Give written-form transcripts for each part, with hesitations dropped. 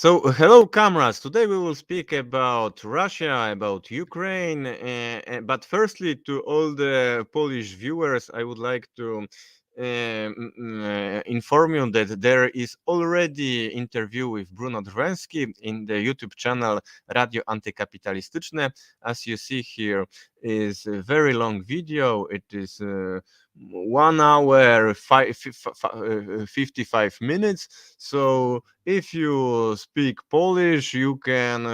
Hello, comrades. Today we will speak about Russia, about Ukraine. But firstly, to all the Polish viewers, I would like to inform you that there is already interview with Bruno Drweski in the YouTube channel Radio Antykapitalistyczne. As you see here, is a very long video. It is 1 hour 55 minutes. So if you speak Polish, you can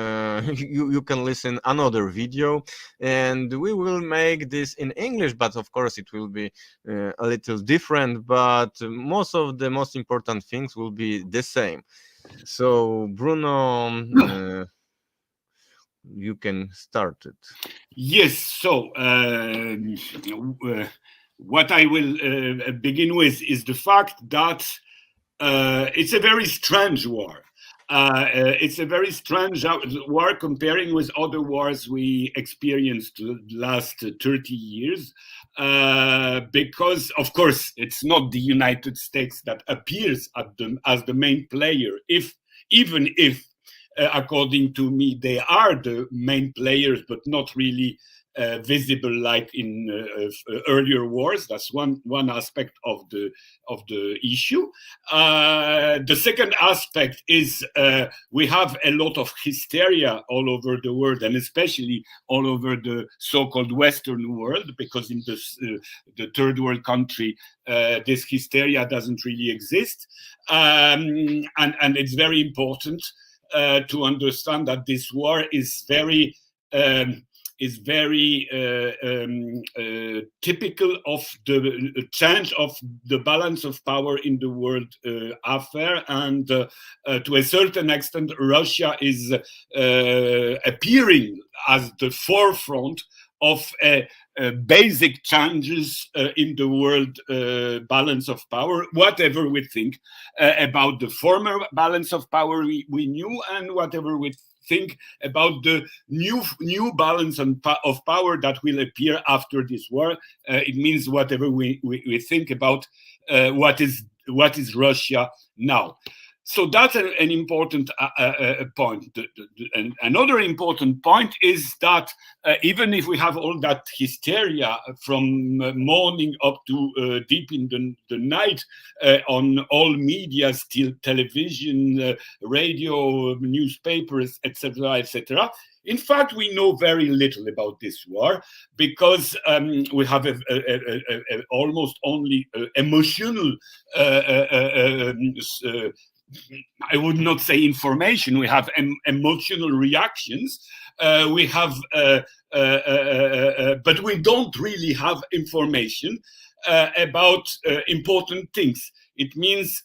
you can listen another video, and we will make this in English. But of course, it will be a little different. But most of the most important things will be the same. So Bruno, you can start it. Yes, what I will begin with is the fact that it's a very strange war. It's a very strange war comparing with other wars we experienced the last 30 years. Because, of course, it's not the United States that appears as the main player, even if according to me, they are the main players, but not really visible like in earlier wars. That's one aspect of the issue. The second aspect is we have a lot of hysteria all over the world, and especially all over the so-called Western world, because in the third world country, this hysteria doesn't really exist, and it's very important to understand that this war is very typical of the change of the balance of power in the world affair, and to a certain extent, Russia is appearing as the forefront of basic changes in the world balance of power, whatever we think about the former balance of power we knew, and whatever we think about the new balance of power that will appear after this war. It means whatever we think about what is Russia now. So that's an important point. And another important point is that even if we have all that hysteria from morning up to deep in the night on all media, still television, radio, newspapers, etc., etc., in fact, we know very little about this war because we have almost only emotional I would not say information. We have emotional reactions. We have, but we don't really have information about important things. It means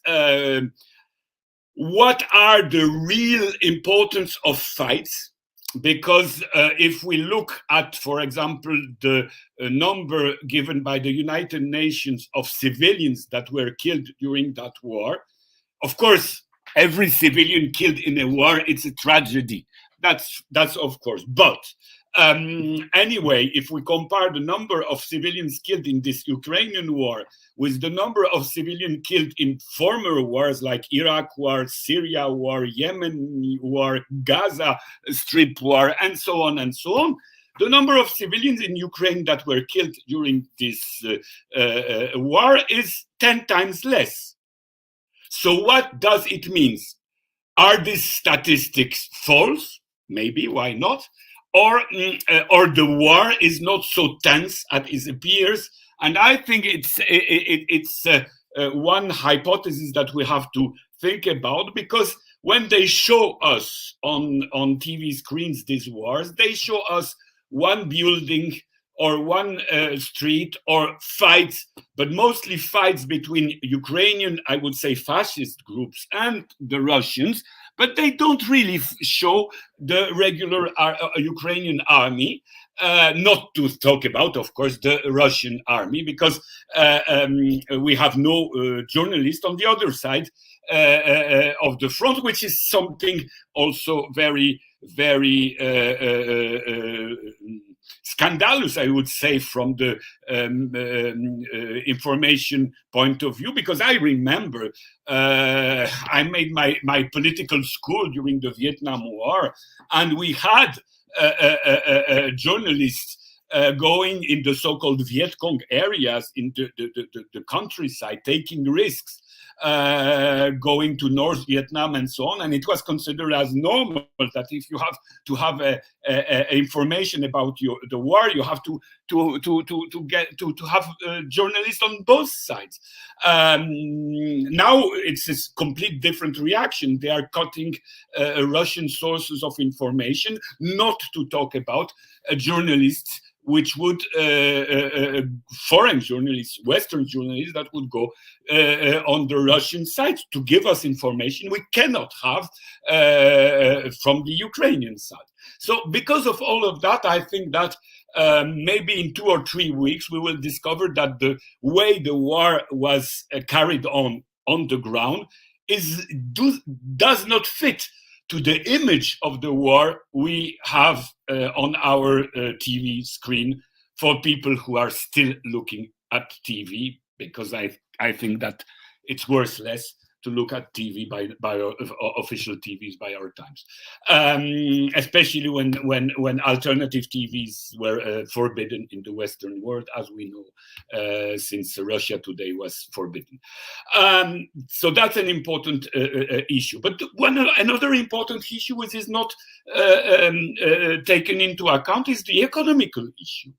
what are the real importance of fights? Because if we look at, for example, the number given by the United Nations of civilians that were killed during that war, of course, every civilian killed in a war, it's a tragedy. That's of course. But anyway, if we compare the number of civilians killed in this Ukrainian war with the number of civilians killed in former wars like Iraq war, Syria war, Yemen war, Gaza Strip war, and so on, the number of civilians in Ukraine that were killed during this war is 10 times less. So what does it mean? Are these statistics false? Maybe, why not? Or the war is not so tense as it appears. And I think it's one hypothesis that we have to think about, because when they show us on TV screens these wars, they show us one building or one street or fights, but mostly fights between Ukrainian, I would say, fascist groups and the Russians, but they don't really show the regular Ukrainian army, not to talk about, of course, the Russian army, because we have no journalist on the other side of the front, which is something also very, very scandalous, I would say, from the information point of view, because I remember I made my political school during the Vietnam War, and we had journalists going in the so-called Viet Cong areas in the countryside, taking risks, going to North Vietnam and so on, and it was considered as normal that if you have to have information about the war, you have to have journalists on both sides. Now it's a complete different reaction. They are cutting Russian sources of information, not to talk about journalists which would foreign journalists, Western journalists that would go on the Russian side to give us information we cannot have from the Ukrainian side. So because of all of that, I think that maybe in 2 or 3 weeks, we will discover that the way the war was carried on the ground does not fit to the image of the war we have on our TV screen for people who are still looking at TV, because I think that it's worthless to look at TV by official TVs by our times, especially when alternative TVs were forbidden in the Western world, as we know, since Russia Today was forbidden. So that's an important issue. But another important issue which is not taken into account is the economical issue.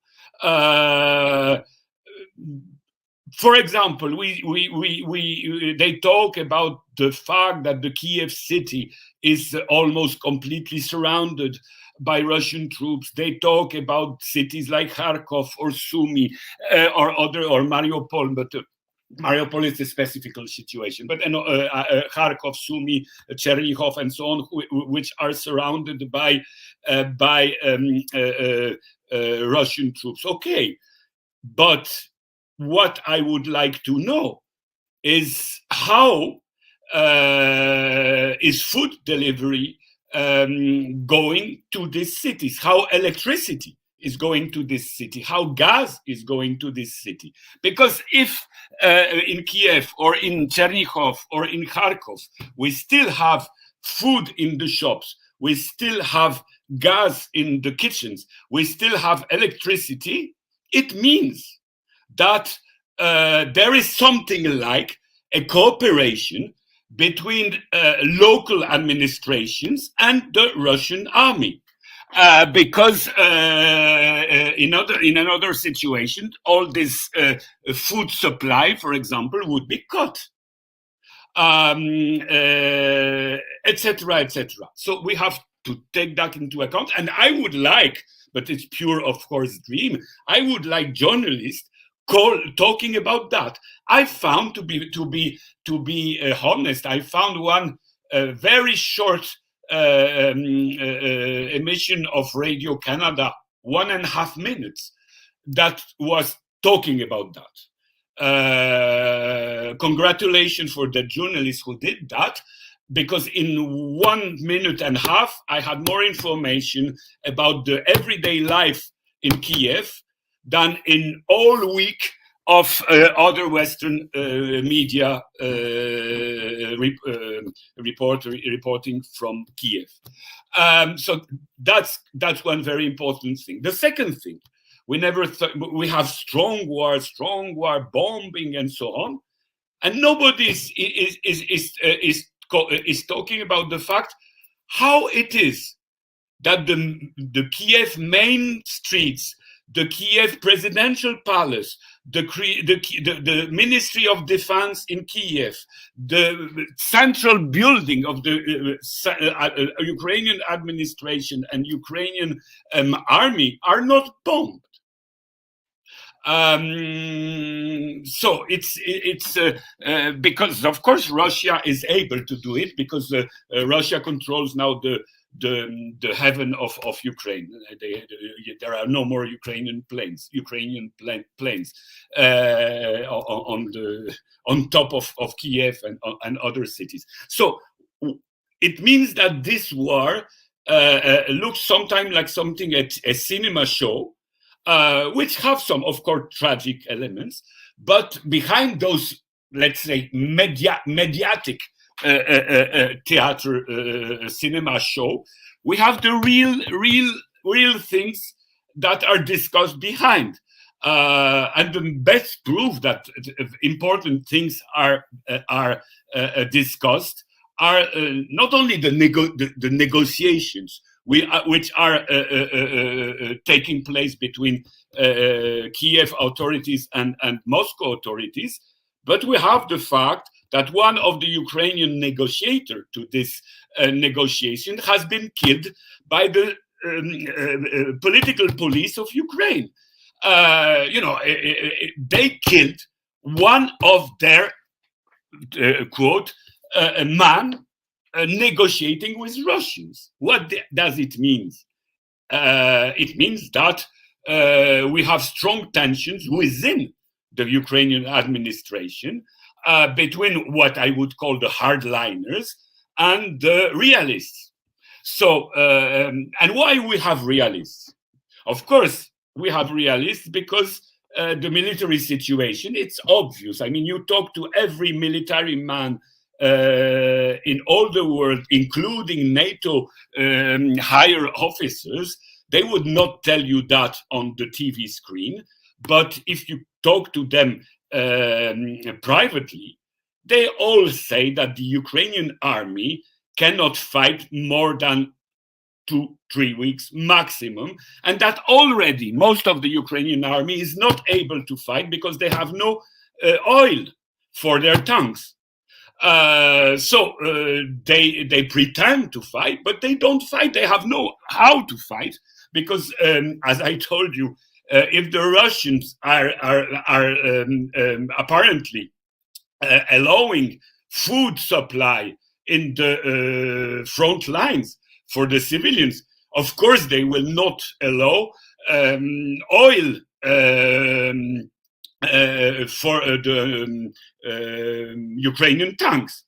For example, they talk about the fact that the Kiev city is almost completely surrounded by Russian troops. They talk about cities like Kharkov or Sumy or Mariupol, but Mariupol is a specific situation. But Kharkov, Sumy, Chernihiv, and so on, which are surrounded by Russian troops. Okay, but what I would like to know is how is food delivery going to these cities, how electricity is going to this city, how gas is going to this city. Because if in Kiev or in Chernihiv or in Kharkov, we still have food in the shops, we still have gas in the kitchens, we still have electricity, it means that there is something like a cooperation between local administrations and the Russian army. Because in another situation, all this food supply, for example, would be cut, etc., etc. So we have to take that into account. And I would like, but it's pure, of course, dream, I would like journalists talking about that. I found, to be honest, I found one very short emission of Radio Canada, 1.5 minutes, that was talking about that. Congratulations for the journalists who did that, because in 1.5 minutes I had more information about the everyday life in Kiev than in all week of other Western media reporting from Kiev. So that's one very important thing. The second thing, we have strong war, bombing, and so on, and nobody is talking about the fact how it is that the Kiev main streets, the Kiev presidential palace, the Ministry of Defense in Kiev, the central building of the Ukrainian administration and Ukrainian army are not bombed. So it's because, of course, Russia is able to do it, because Russia controls now the heaven of Ukraine. There are no more Ukrainian planes on top of Kiev and other cities. So it means that this war looks sometimes like something a cinema show, which have some, of course, tragic elements. But behind those, let's say, mediatic theater cinema show, we have the real things that are discussed behind. And the best proof that important things are discussed are not only the negotiations which are taking place between Kiev authorities and Moscow authorities, but we have the fact that one of the Ukrainian negotiators to this negotiation has been killed by the political police of Ukraine. They killed one of their quote a man negotiating with Russians. What does it mean? It means that we have strong tensions within the Ukrainian administration between what I would call the hardliners and the realists. So, and why we have realists? Of course, we have realists because the military situation, it's obvious. I mean, you talk to every military man in all the world, including NATO higher officers, they would not tell you that on the TV screen. But if you talk to them privately, they all say that the Ukrainian army cannot fight more than 2-3 weeks maximum, and that already most of the Ukrainian army is not able to fight because they have no oil for their tanks. So they pretend to fight, but they don't fight. They have no how to fight because, as I told you, if the Russians are apparently allowing food supply in the front lines for the civilians, of course they will not allow oil for the Ukrainian tanks.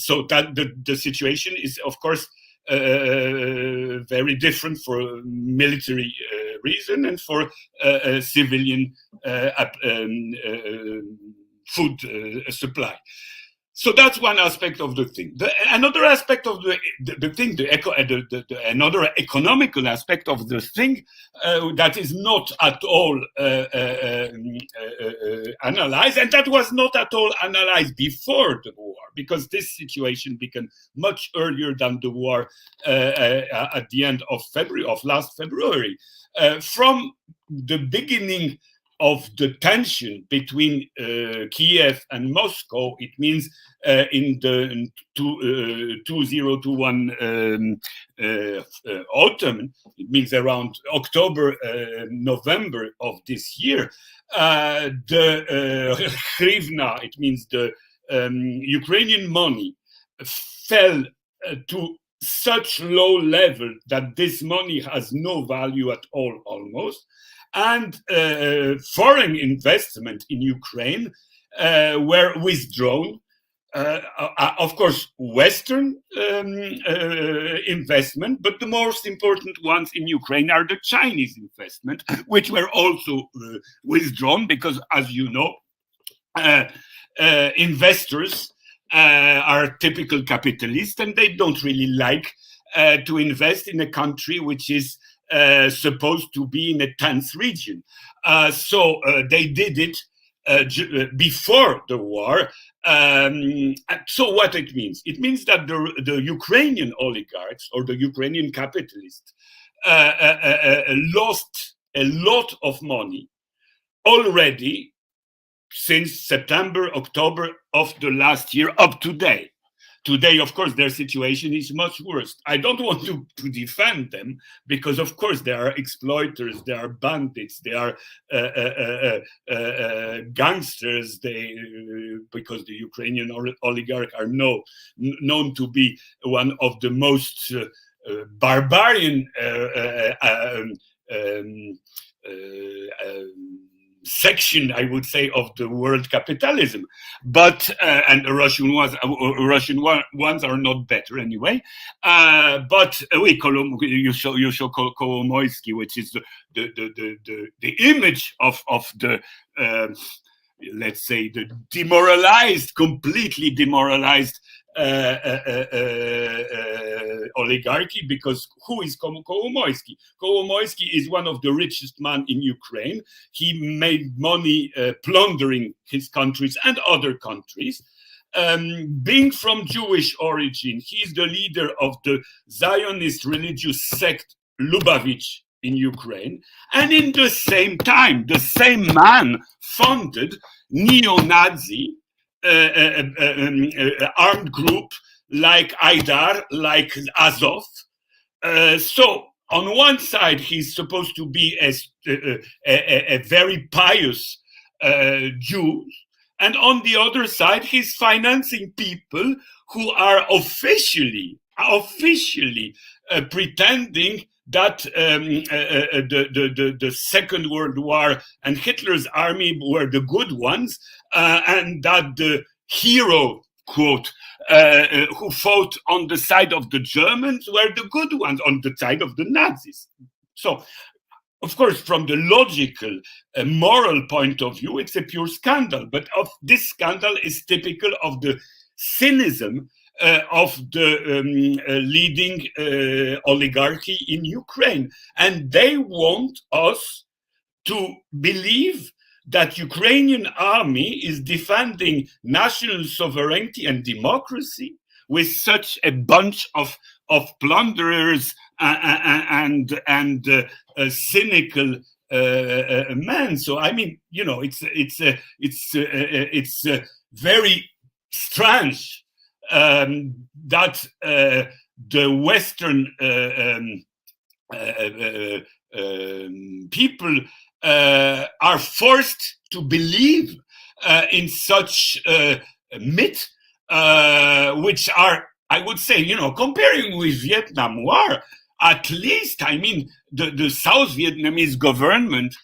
So that the situation is, of course, very different for military reason and for civilian food supply. So that's one aspect of the thing. Another aspect of the thing, another economical aspect of the thing that is not at all analyzed, and that was not at all analyzed before the war, because this situation began much earlier than the war at the end of last February. From the beginning of the tension between Kiev and Moscow, it means in the 2021 autumn, it means around October, November of this year, the hryvnia, it means the Ukrainian money, fell to such low level that this money has no value at all, almost. And foreign investment in Ukraine were withdrawn. Of course, Western investment, but the most important ones in Ukraine are the Chinese investment, which were also withdrawn because, as you know, investors are typical capitalists and they don't really like to invest in a country which is supposed to be in a tense region. So they did it before the war. So what it means? It means that the Ukrainian oligarchs or the Ukrainian capitalists lost a lot of money already since September, October of the last year up to date. Today, of course, their situation is much worse. I don't want to defend them because, of course, they are exploiters, they are bandits, they are gangsters. Because the Ukrainian oligarchs are known to be one of the most barbarian section, I would say, of the world capitalism. But and the Russian ones are not better anyway. But oui, you show Kolomoisky, which is the image of the let's say the demoralized, completely demoralized oligarchy, because who is Kolomoisky? Kolomoisky is one of the richest men in Ukraine. He made money plundering his countries and other countries. Being from Jewish origin, he's the leader of the Zionist religious sect Lubavitch in Ukraine. And in the same time, the same man funded neo-Nazi armed group like Aidar, like Azov. So on one side, he's supposed to be a very pious Jew, and on the other side, he's financing people who are officially pretending that the Second World War and Hitler's army were the good ones, and that the hero, quote, who fought on the side of the Germans were the good ones on the side of the Nazis. So, of course, from the logical, moral point of view, it's a pure scandal. But this scandal is typical of the cynism of the leading oligarchy in Ukraine. And they want us to believe that Ukrainian army is defending national sovereignty and democracy with such a bunch of plunderers and cynical men. So I mean, you know, it's very strange that the Western people are forced to believe in such myth, which are, I would say, you know, comparing with Vietnam War, at least, I mean, the South Vietnamese government,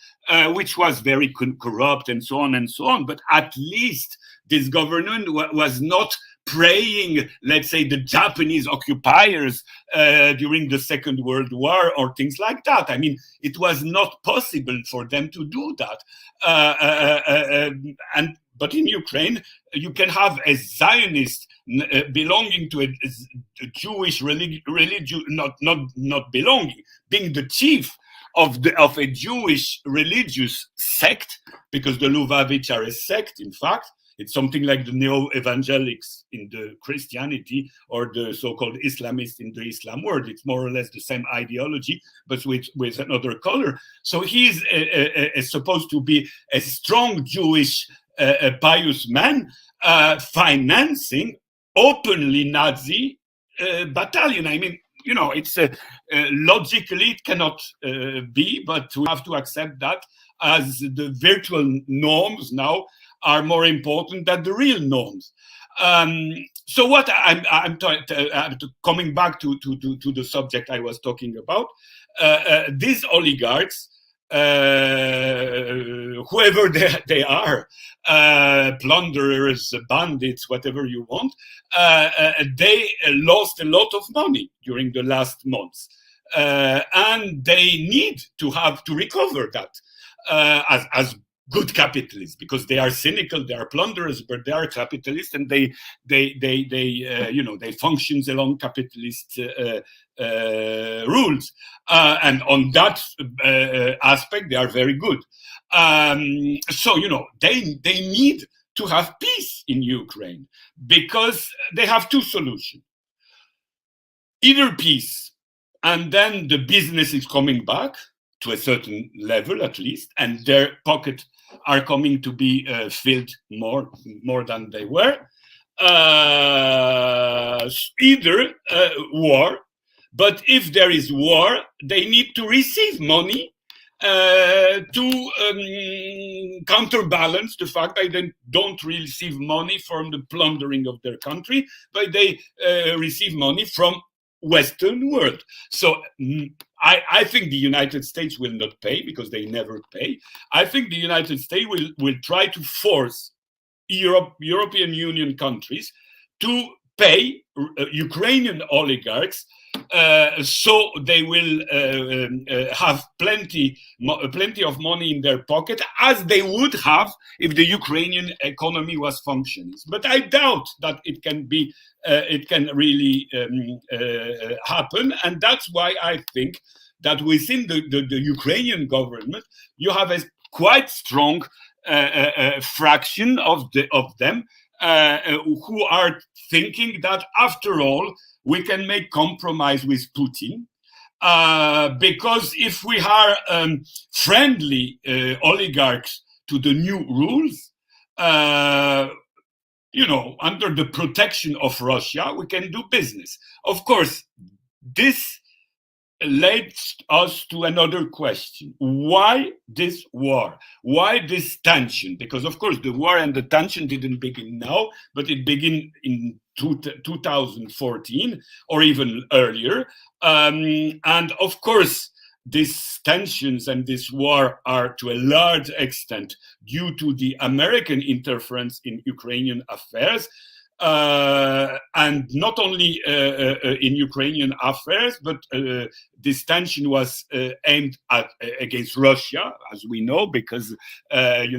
which was very corrupt and so on, but at least this government was not praying, let's say, the Japanese occupiers during the Second World War or things like that. I mean, it was not possible for them to do that. But in Ukraine, you can have a Zionist belonging to a Jewish religion, not belonging, being the chief of a Jewish religious sect, because the Lubavitch are a sect, in fact. It's something like the neo-evangelics in the Christianity or the so-called Islamists in the Islam world. It's more or less the same ideology, but with another color. So he's supposed to be a strong Jewish pious man financing openly Nazi battalion. I mean, you know, it's logically it cannot be, but we have to accept that as the virtual norms now are more important than the real norms. So what I'm coming back to the subject I was talking about, these oligarchs, whoever they are, plunderers, bandits, whatever you want, they lost a lot of money during the last months, and they need to recover that as good capitalists, because they are cynical, they are plunderers, but they are capitalists, and they function along capitalist rules, and on that aspect they are very good. So you know, they need to have peace in Ukraine, because they have two solutions: either peace, and then the business is coming back to a certain level at least, and their pocket are coming to be filled more than they were. Either war, but if there is war, they need to receive money to counterbalance the fact that they don't receive money from the plundering of their country, but they receive money from Western world. So I think the United States will not pay, because they never pay. I think the United States will try to force European Union countries to pay Ukrainian oligarchs, so they will have plenty of money in their pocket, as they would have if the Ukrainian economy was functioning. But I doubt that it can really happen, and that's why I think that within the Ukrainian government you have a quite strong fraction of them who are thinking that after all we can make compromise with Putin, because if we are friendly oligarchs to the new rules, under the protection of Russia, we can do business. Of course, this leads us to another question. Why this war? Why this tension? Because, of course, the war and the tension didn't begin now, but it began in 2014 or even earlier. And, of course, these tensions and this war are to a large extent due to the American interference in Ukrainian affairs. And not only in Ukrainian affairs, but this tension was aimed against Russia, as we know, because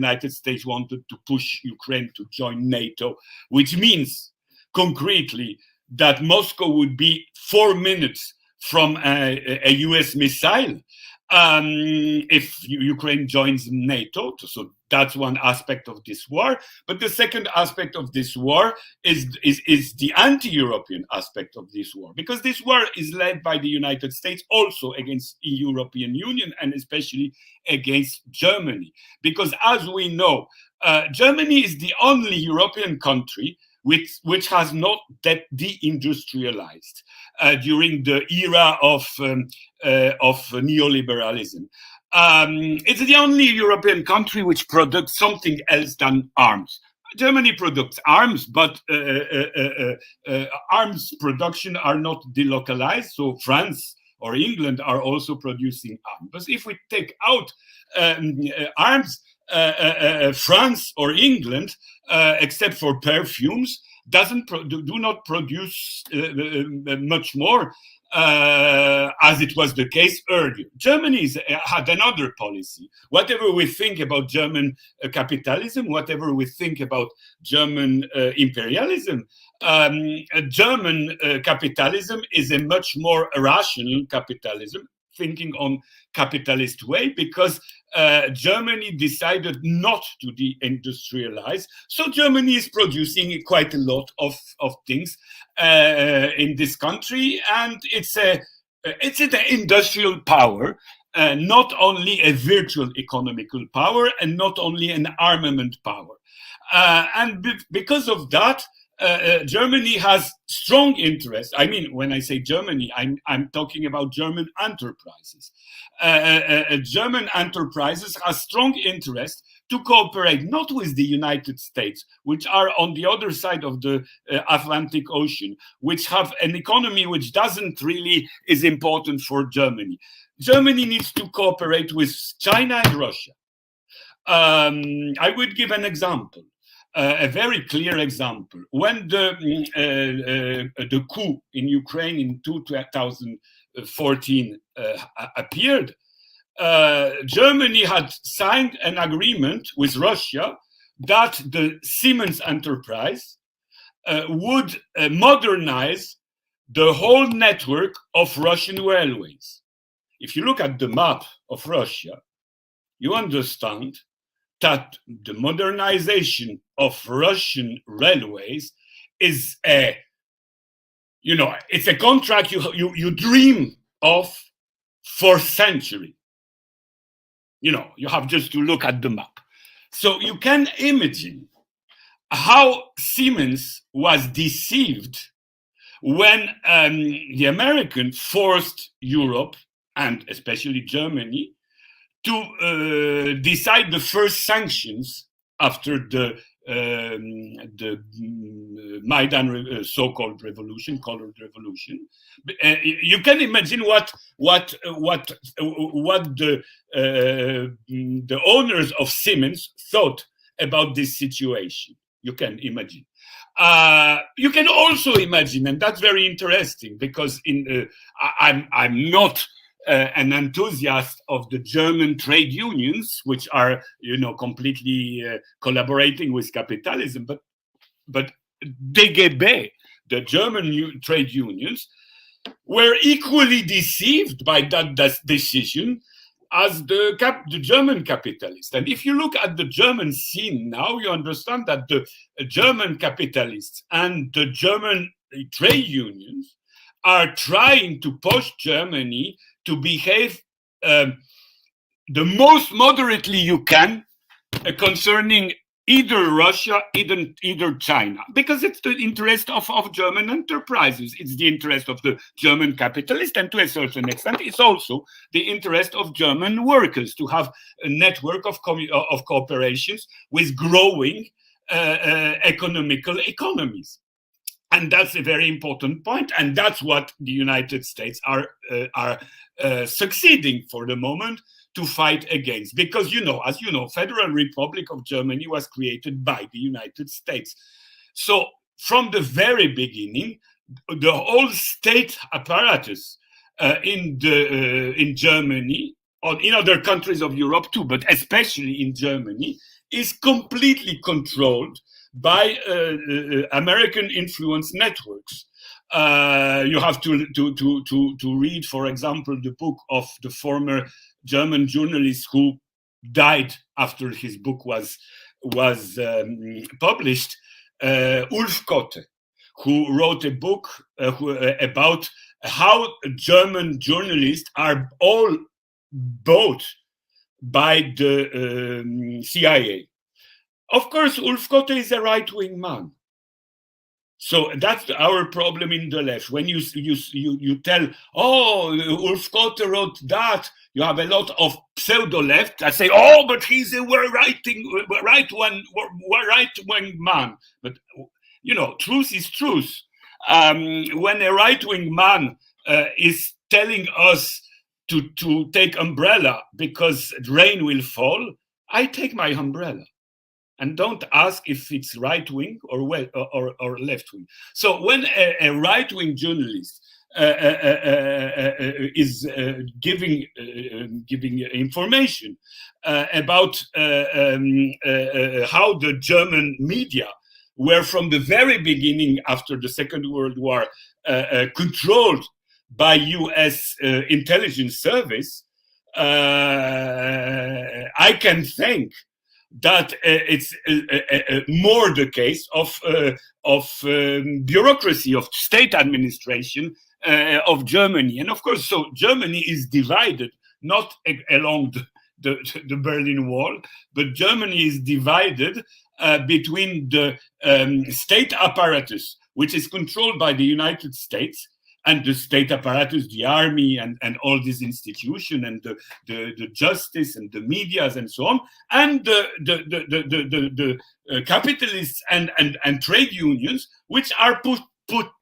United States wanted to push Ukraine to join NATO, which means concretely that Moscow would be 4 minutes from a US missile if Ukraine joins NATO. So that's one aspect of this war. But the second aspect of this war is the anti-European aspect of this war, because this war is led by the United States also against the European Union, and especially against Germany. Because as we know, Germany is the only European country which has not deindustrialized during the era of neoliberalism. It's the only European country which products something else than arms. Germany products arms, but arms production are not delocalized. So France or England are also producing arms. But if we take out arms, France or England, except for perfumes, do not produce much more, as it was the case earlier. Germany had another policy. Whatever we think about German capitalism, whatever we think about German imperialism, German capitalism is a much more rational capitalism, thinking on capitalist way, because Germany decided not to deindustrialize. So Germany is producing quite a lot of things in this country, and it's an industrial power, not only a virtual economical power, and not only an armament power. And because of that, Germany has strong interest. I mean, when I say Germany, I'm talking about German enterprises. German enterprises have strong interest to cooperate not with the United States, which are on the other side of the Atlantic Ocean, which have an economy which is important for Germany. Germany needs to cooperate with China and Russia. I would give an example. A very clear example. When the coup in Ukraine in 2014 appeared, Germany had signed an agreement with Russia that the Siemens enterprise would modernize the whole network of Russian railways. If you look at the map of Russia, you understand that the modernization of Russian railways is it's a contract you dream of for centuries. You have just to look at the map. So you can imagine how Siemens was deceived when the Americans forced Europe, and especially Germany, to decide the first sanctions after the Maidan so-called revolution, colored revolution. You can imagine what the owners of Siemens thought about this situation. You can imagine. You can also imagine, and that's very interesting, because I'm not an enthusiast of the German trade unions, which are, completely collaborating with capitalism. But DGB, the German trade unions, were equally deceived by that decision as the German capitalists. And if you look at the German scene now, you understand that the German capitalists and the German trade unions are trying to push Germany to behave the most moderately you can concerning either Russia, either China, because it's the interest of German enterprises. It's the interest of the German capitalists, and to a certain extent, it's also the interest of German workers to have a network of cooperations with growing economical economies. And that's a very important point, and that's what the United States are succeeding for the moment to fight against. Because, as you know, Federal Republic of Germany was created by the United States. So from the very beginning, the whole state apparatus in Germany, or in other countries of Europe too, but especially in Germany, is completely controlled by American influence networks. You have to read, for example, the book of the former German journalist who died after his book was published, Ulf Kotte, who wrote a book about how German journalists are all bought by the CIA. Of course, Ulf Kotte is a right-wing man. So that's our problem in the left. When you tell, Ulf Kotte wrote that, you have a lot of pseudo-left that say, but he's a right-wing man. But, truth is truth. When a right-wing man is telling us to take umbrella because rain will fall, I take my umbrella. And don't ask if it's right wing or left wing. So when a right wing journalist is giving information about how the German media were from the very beginning after the Second World War controlled by U.S. intelligence service, I can think that it's more the case of bureaucracy, of state administration of Germany. And of course, so Germany is divided not along the Berlin Wall, but Germany is divided between the state apparatus, which is controlled by the United States, and the state apparatus, the army, and all these institutions, and the justice and the medias and so on, and the capitalists and trade unions, which are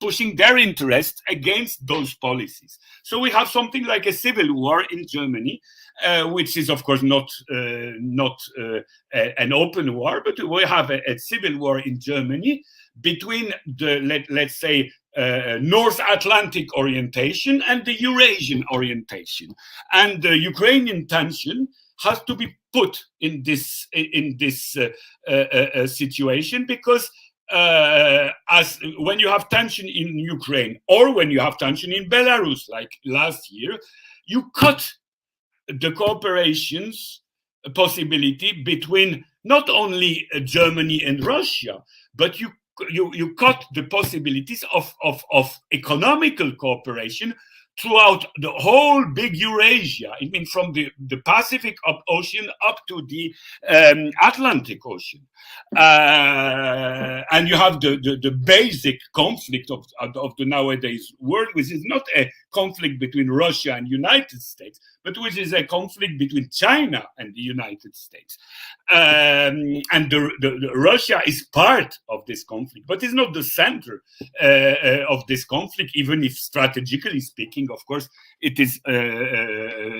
pushing their interests against those policies. So we have something like a civil war in Germany, which is of course not an open war, but we have a civil war in Germany between the let's say North Atlantic orientation and the Eurasian orientation, and the Ukrainian tension has to be put in this situation, because as when you have tension in Ukraine or when you have tension in Belarus, like last year, you cut the cooperations possibility between not only Germany and Russia, but you cut the possibilities of economical cooperation throughout the whole big Eurasia. I mean, from the Pacific Ocean up to the Atlantic Ocean. And you have the basic conflict of the nowadays world, which is not a conflict between Russia and United States, but which is a conflict between China and the United States. And Russia is part of this conflict, but it's not the center of this conflict, even if strategically speaking, of course, it is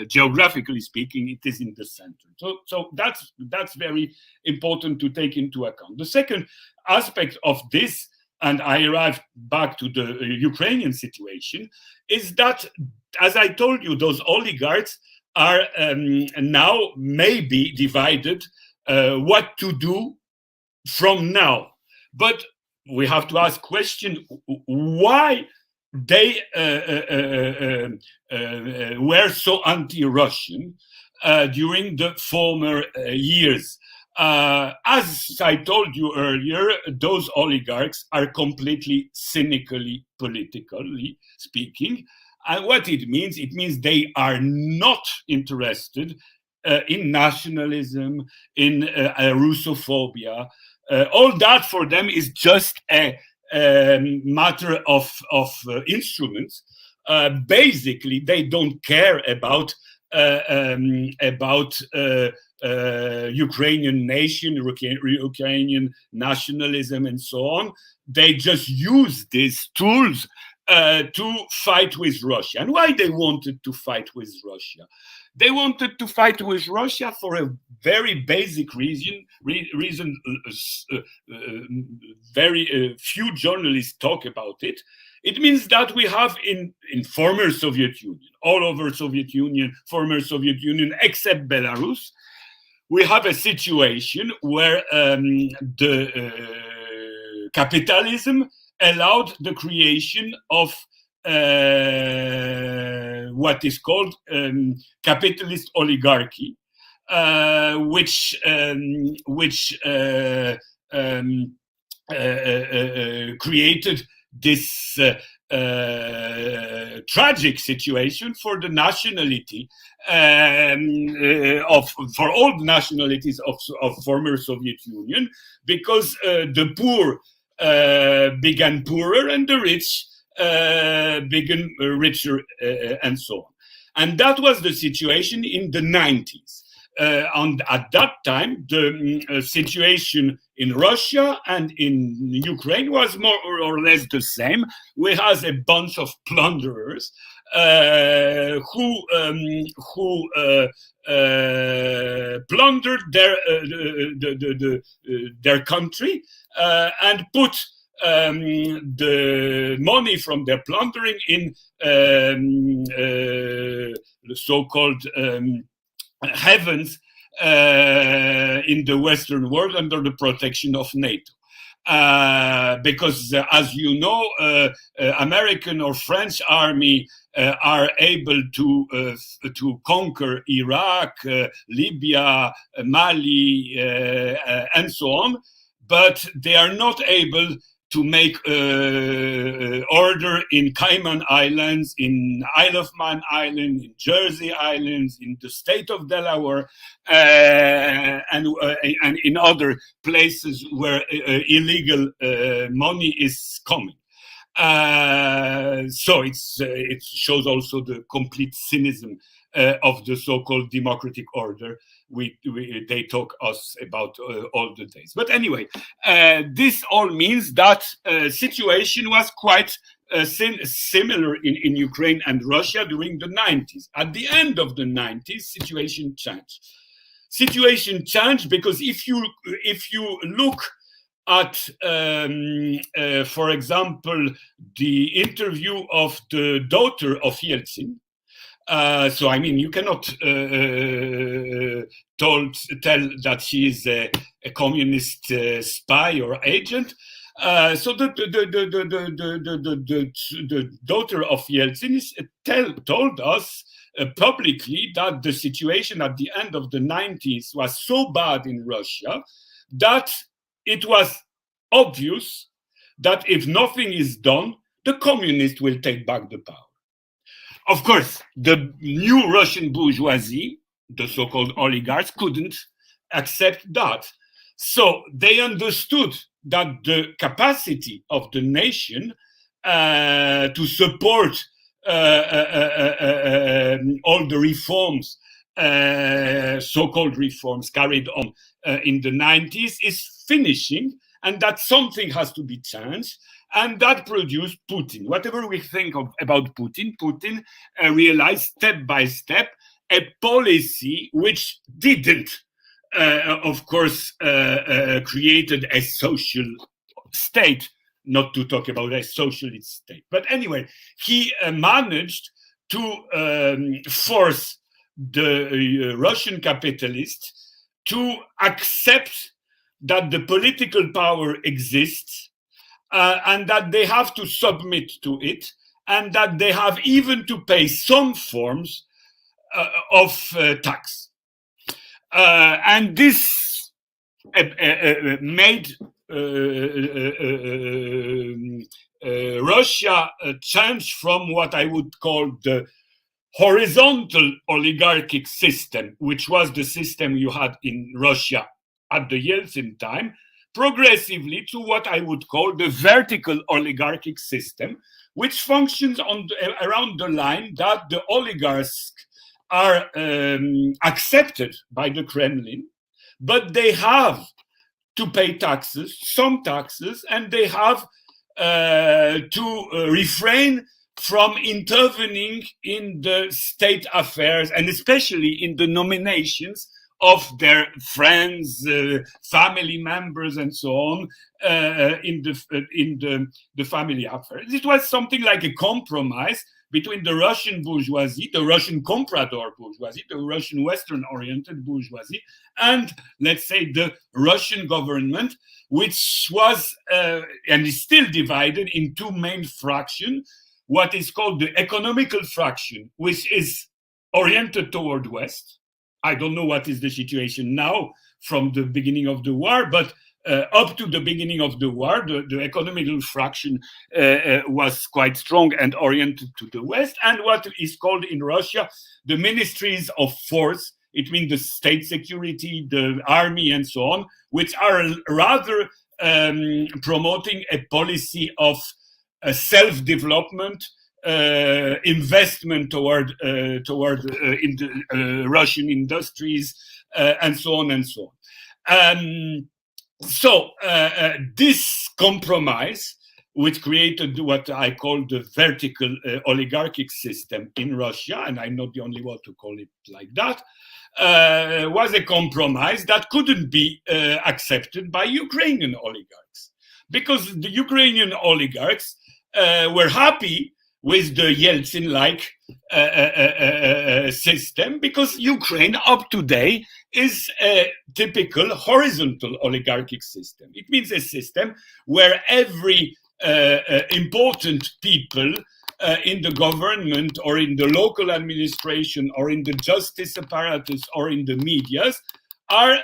geographically speaking, it is in the center. So that's very important to take into account. The second aspect of this, and I arrived back to the Ukrainian situation, is that, as I told you, those oligarchs are now maybe divided what to do from now. But we have to ask question why they were so anti-Russian during the former years. As I told you earlier, those oligarchs are completely cynically, politically speaking. And what it means they are not interested in nationalism, in Russophobia. All that for them is just a matter of instruments. Basically, they don't care about Ukrainian nation, Ukrainian nationalism, and so on. They just use these tools to fight with Russia. And why they wanted to fight with Russia? They wanted to fight with Russia for a very basic reason. Very few journalists talk about it. It means that we have in former Soviet Union, all over Soviet Union, former Soviet Union, except Belarus, we have a situation where the capitalism allowed the creation of what is called capitalist oligarchy, which created this tragic situation for the nationality for all the nationalities of former Soviet Union, because the poor began poorer and the rich began richer, and so on. And that was the situation in the 90s. And at that time, the situation in Russia and in Ukraine was more or less the same. We had a bunch of plunderers who plundered their country and put the money from their plundering in the so-called heavens in the Western world under the protection of NATO. Because, as you know, American or French army are able to conquer Iraq, Libya, Mali, and so on, but they are not able to make order in Cayman Islands, in Isle of Man Island, in Jersey Islands, in the state of Delaware, and in other places where illegal money is coming. So it shows also the complete cynism of the so-called democratic order they talk us about all the days. But anyway, this all means that situation was quite similar in Ukraine and Russia during the 90s. At the end of the 90s, situation changed. Situation changed because if you look at, for example, the interview of the daughter of Yeltsin. So, I mean, you cannot tell that she is a communist spy or agent. So the daughter of Yeltsin told us publicly that the situation at the end of the 90s was so bad in Russia that it was obvious that if nothing is done, the communists will take back the power. of course, the new Russian bourgeoisie, the so-called oligarchs, couldn't accept that. So they understood that the capacity of the nation to support all the reforms, so-called reforms carried on in the 90s is finishing, and that something has to be changed, and that produced Putin. Whatever we think about Putin, Putin realized step by step a policy which didn't, of course, created a social state, not to talk about a socialist state. But anyway, he managed to force the Russian capitalists to accept that the political power exists and that they have to submit to it, and that they have even to pay some forms of tax. And this made Russia change from what I would call the horizontal oligarchic system, which was the system you had in Russia at the Yeltsin time, progressively to what I would call the vertical oligarchic system, which functions around the line that the oligarchs are accepted by the Kremlin, but they have to pay taxes, some taxes, and they have to refrain from intervening in the state affairs, and especially in the nominations of their friends, family members, and so on, in the family affairs. It was something like a compromise between the Russian bourgeoisie, the Russian comprador bourgeoisie, the Russian Western-oriented bourgeoisie, and, let's say, the Russian government, which was and is still divided in two main fractions: what is called the economical fraction, which is oriented toward West. I don't know what is the situation now from the beginning of the war, but up to the beginning of the war, the economical fraction was quite strong and oriented to the West. And what is called in Russia the ministries of force, it means the state security, the army, and so on, which are rather promoting a policy of self-development, investment toward in the Russian industries, and so on and so on. So this compromise, which created what I call the vertical oligarchic system in Russia, and I'm not the only one to call it like that, was a compromise that couldn't be accepted by Ukrainian oligarchs, because the Ukrainian oligarchs were happy with the Yeltsin-like system, because Ukraine up to date is a typical horizontal oligarchic system. It means a system where every important people in the government or in the local administration or in the justice apparatus or in the medias are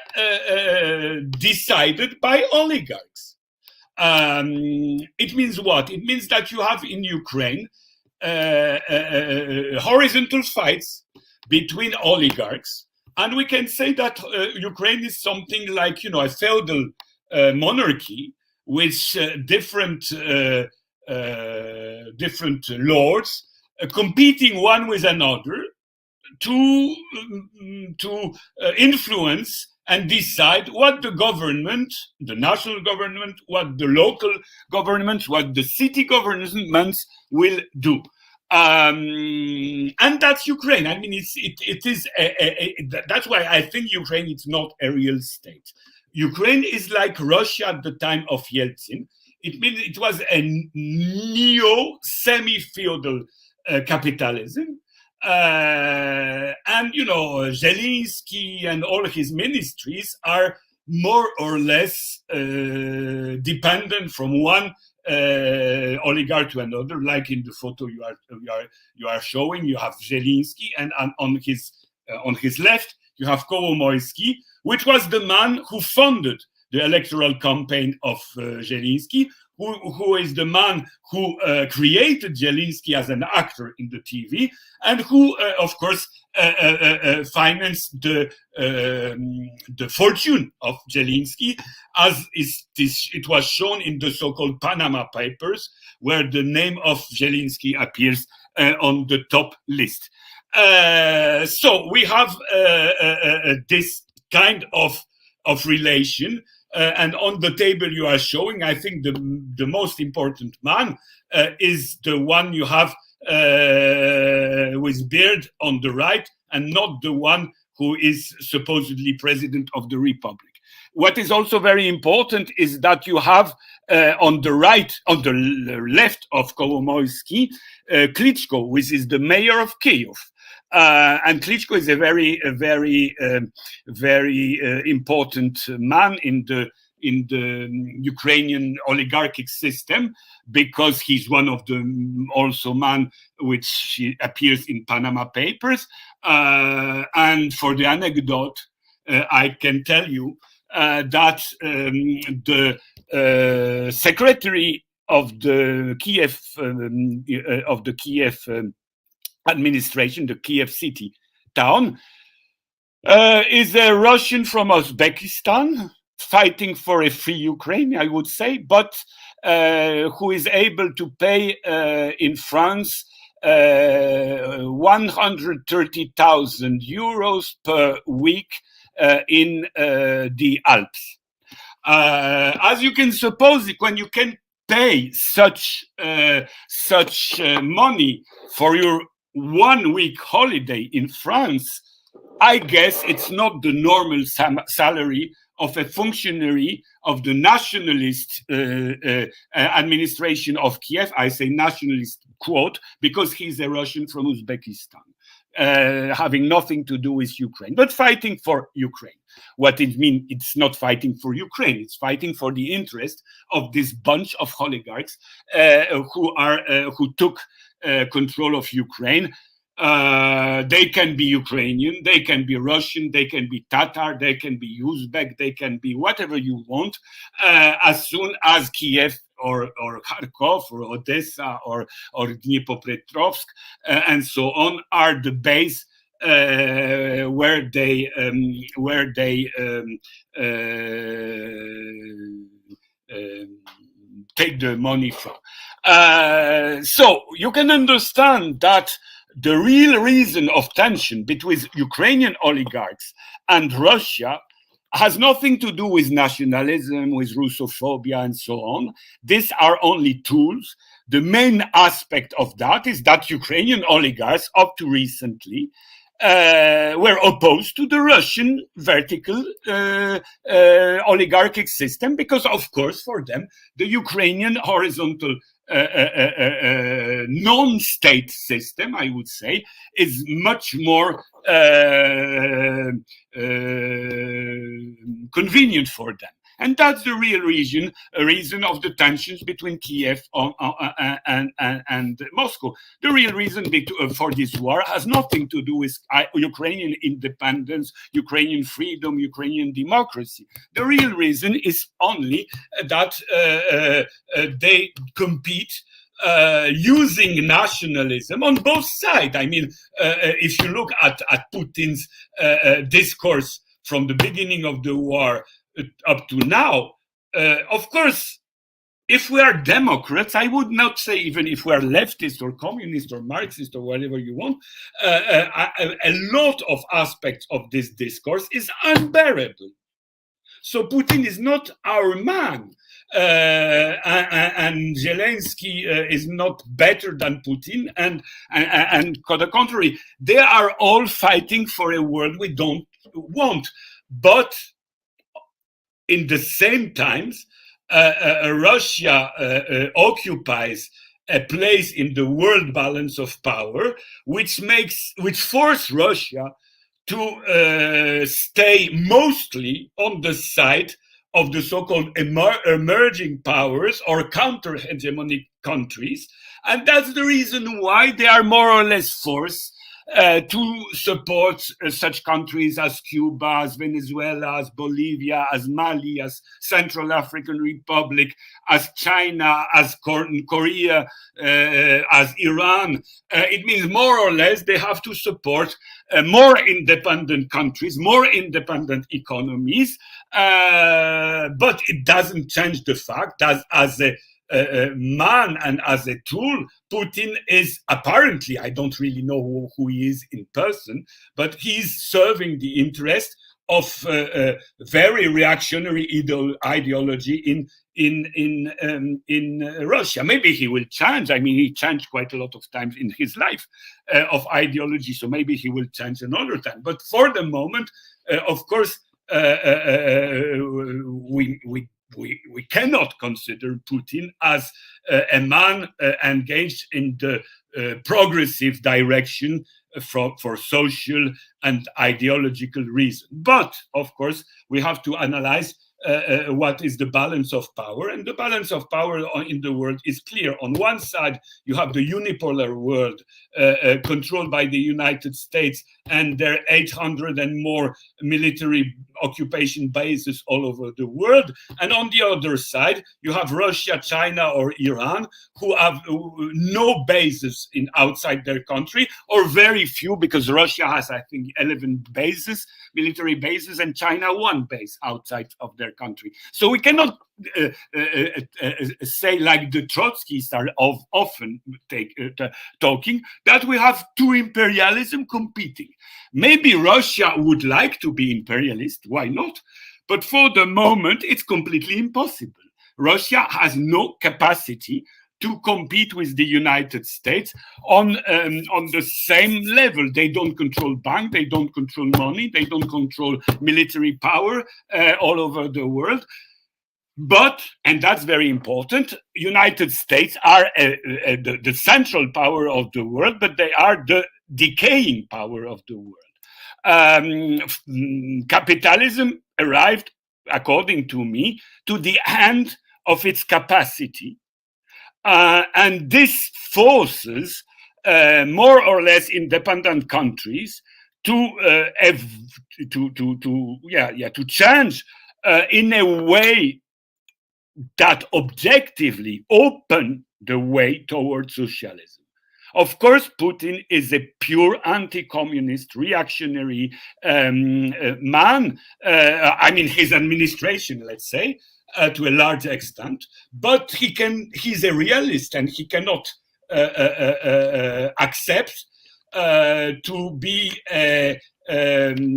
decided by oligarchs. It means what? It means that you have in Ukraine horizontal fights between oligarchs, and we can say that Ukraine is something like, you know, a feudal monarchy with different lords competing one with another to influence and decide what the government, the national government, what the local government, what the city governments will do. And that's Ukraine. I mean, it is that's why I think Ukraine is not a real state. Ukraine is like Russia at the time of Yeltsin. It means it was a neo-semi-feudal capitalism. And, you know, Zelensky and all his ministries are more or less dependent from one oligarch to another. Like in the photo you are showing, you have Zelensky, and on his left you have Kolomoisky, which was the man who funded the electoral campaign of Zelensky, who is the man who created Zelensky as an actor in the TV, and who, of course, financed the fortune of Zelensky, as it was shown in the so-called Panama Papers, where the name of Zelensky appears on the top list. So we have this kind of relation. And on the table you are showing, I think the most important man is the one you have with beard on the right, and not the one who is supposedly president of the republic. What is also very important is that you have on the right, on the left of Kolomoisky, Klitschko, which is the mayor of Kyiv. And Klitschko is a very important man in the Ukrainian oligarchic system, because he's one of the also man which appears in Panama Papers. And for the anecdote, I can tell you that the secretary of the Kiev administration, the Kiev city town, is a Russian from Uzbekistan, fighting for a free Ukraine, I would say, but who is able to pay in France 130,000 euros per week in the Alps. As you can suppose, when you can pay such money for your 1 week holiday in France, I guess it's not the normal salary of a functionary of the nationalist administration of Kiev. I say nationalist quote because he's a Russian from Uzbekistan, having nothing to do with Ukraine, but fighting for Ukraine. What it means, it's not fighting for Ukraine, it's fighting for the interest of this bunch of oligarchs who took control of Ukraine. They can be Ukrainian, they can be Russian, they can be Tatar, they can be Uzbek, they can be whatever you want, as soon as Kiev or Kharkov or Odessa or Dnipropetrovsk and so on are the base where they take the money from. So you can understand that the real reason of tension between Ukrainian oligarchs and Russia has nothing to do with nationalism, with Russophobia, and so on. These are only tools. The main aspect of that is that Ukrainian oligarchs, up to recently, were opposed to the Russian vertical oligarchic system, because, of course, for them, the Ukrainian horizontal non-state system, I would say, is much more convenient for them. And that's the real reason of the tensions between Kiev and Moscow. The real reason for this war has nothing to do with Ukrainian independence, Ukrainian freedom, Ukrainian democracy. The real reason is only that they compete using nationalism on both sides. I mean, if you look at Putin's discourse from the beginning of the war up to now, of course, if we are Democrats, I would not say even if we are leftist or communist or Marxist or whatever you want, a lot of aspects of this discourse is unbearable. So Putin is not our man. And Zelensky is not better than Putin, and on the contrary, they are all fighting for a world we don't want. But in the same times, Russia occupies a place in the world balance of power, which forces Russia to stay mostly on the side of the so-called emerging powers or counter-hegemonic countries. And that's the reason why they are more or less forced to support such countries as Cuba, as Venezuela, as Bolivia, as Mali, as Central African Republic, as China, as Korea, as Iran. It means more or less they have to support more independent countries, more independent economies, but it doesn't change the fact that as a man and as a tool, Putin is apparently, I don't really know who he is in person, but he's serving the interest of very reactionary ideology in Russia. Maybe he will change. I mean, he changed quite a lot of times in his life of ideology, so maybe he will change another time. But for the moment, of course, we cannot consider Putin as a man engaged in the progressive direction for social and ideological reasons. But, of course, we have to analyze what is the balance of power. And the balance of power in the world is clear. On one side, you have the unipolar world controlled by the United States and their 800 and more military occupation bases all over the world. And on the other side, you have Russia, China, or Iran, who have no bases outside their country, or very few, because Russia has, I think, 11 bases, military bases, and China 1 base outside of their country. So we cannot say, like the Trotskyists are often talking, that we have two imperialism competing. Maybe Russia would like to be imperialist, why not? But for the moment, it's completely impossible. Russia has no capacity to compete with the United States on the same level. They don't control banks, they don't control money, they don't control military power all over the world. But, and that's very important, United States are the central power of the world, but they are the decaying power of the world. Capitalism arrived, according to me, to the end of its capacity. And this forces more or less independent countries to change in a way that objectively open the way towards socialism. Of course, Putin is a pure anti-communist, reactionary man. I mean, his administration, let's say, to a large extent, but he's a realist, and he cannot accept to be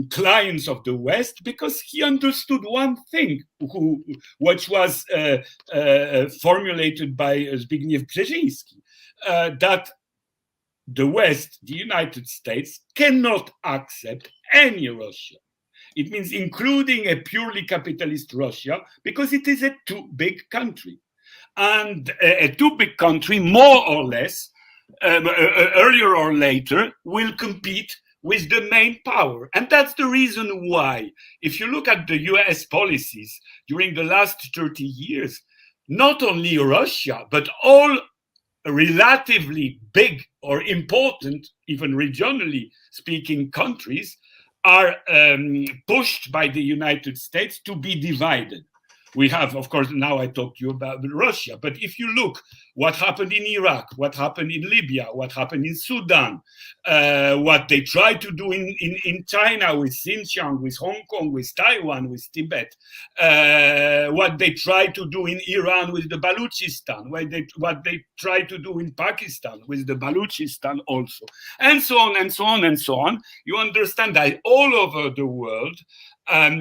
clients of the West, because he understood one thing, which was formulated by Zbigniew Brzezinski, that the West, the United States, cannot accept any Russia. It means including a purely capitalist Russia, because it is a too big country. And a too big country, more or less, earlier or later, will compete with the main power. And that's the reason why, if you look at the US policies during the last 30 years, not only Russia, but all relatively big or important, even regionally speaking, countries are pushed by the United States to be divided. We have, of course, now I talked to you about Russia, but if you look what happened in Iraq, what happened in Libya, what happened in Sudan, what they tried to do in China with Xinjiang, with Hong Kong, with Taiwan, with Tibet, what they tried to do in Iran with the Baluchistan, what they tried to do in Pakistan with the Baluchistan also, and so on and so on and so on. You understand that all over the world,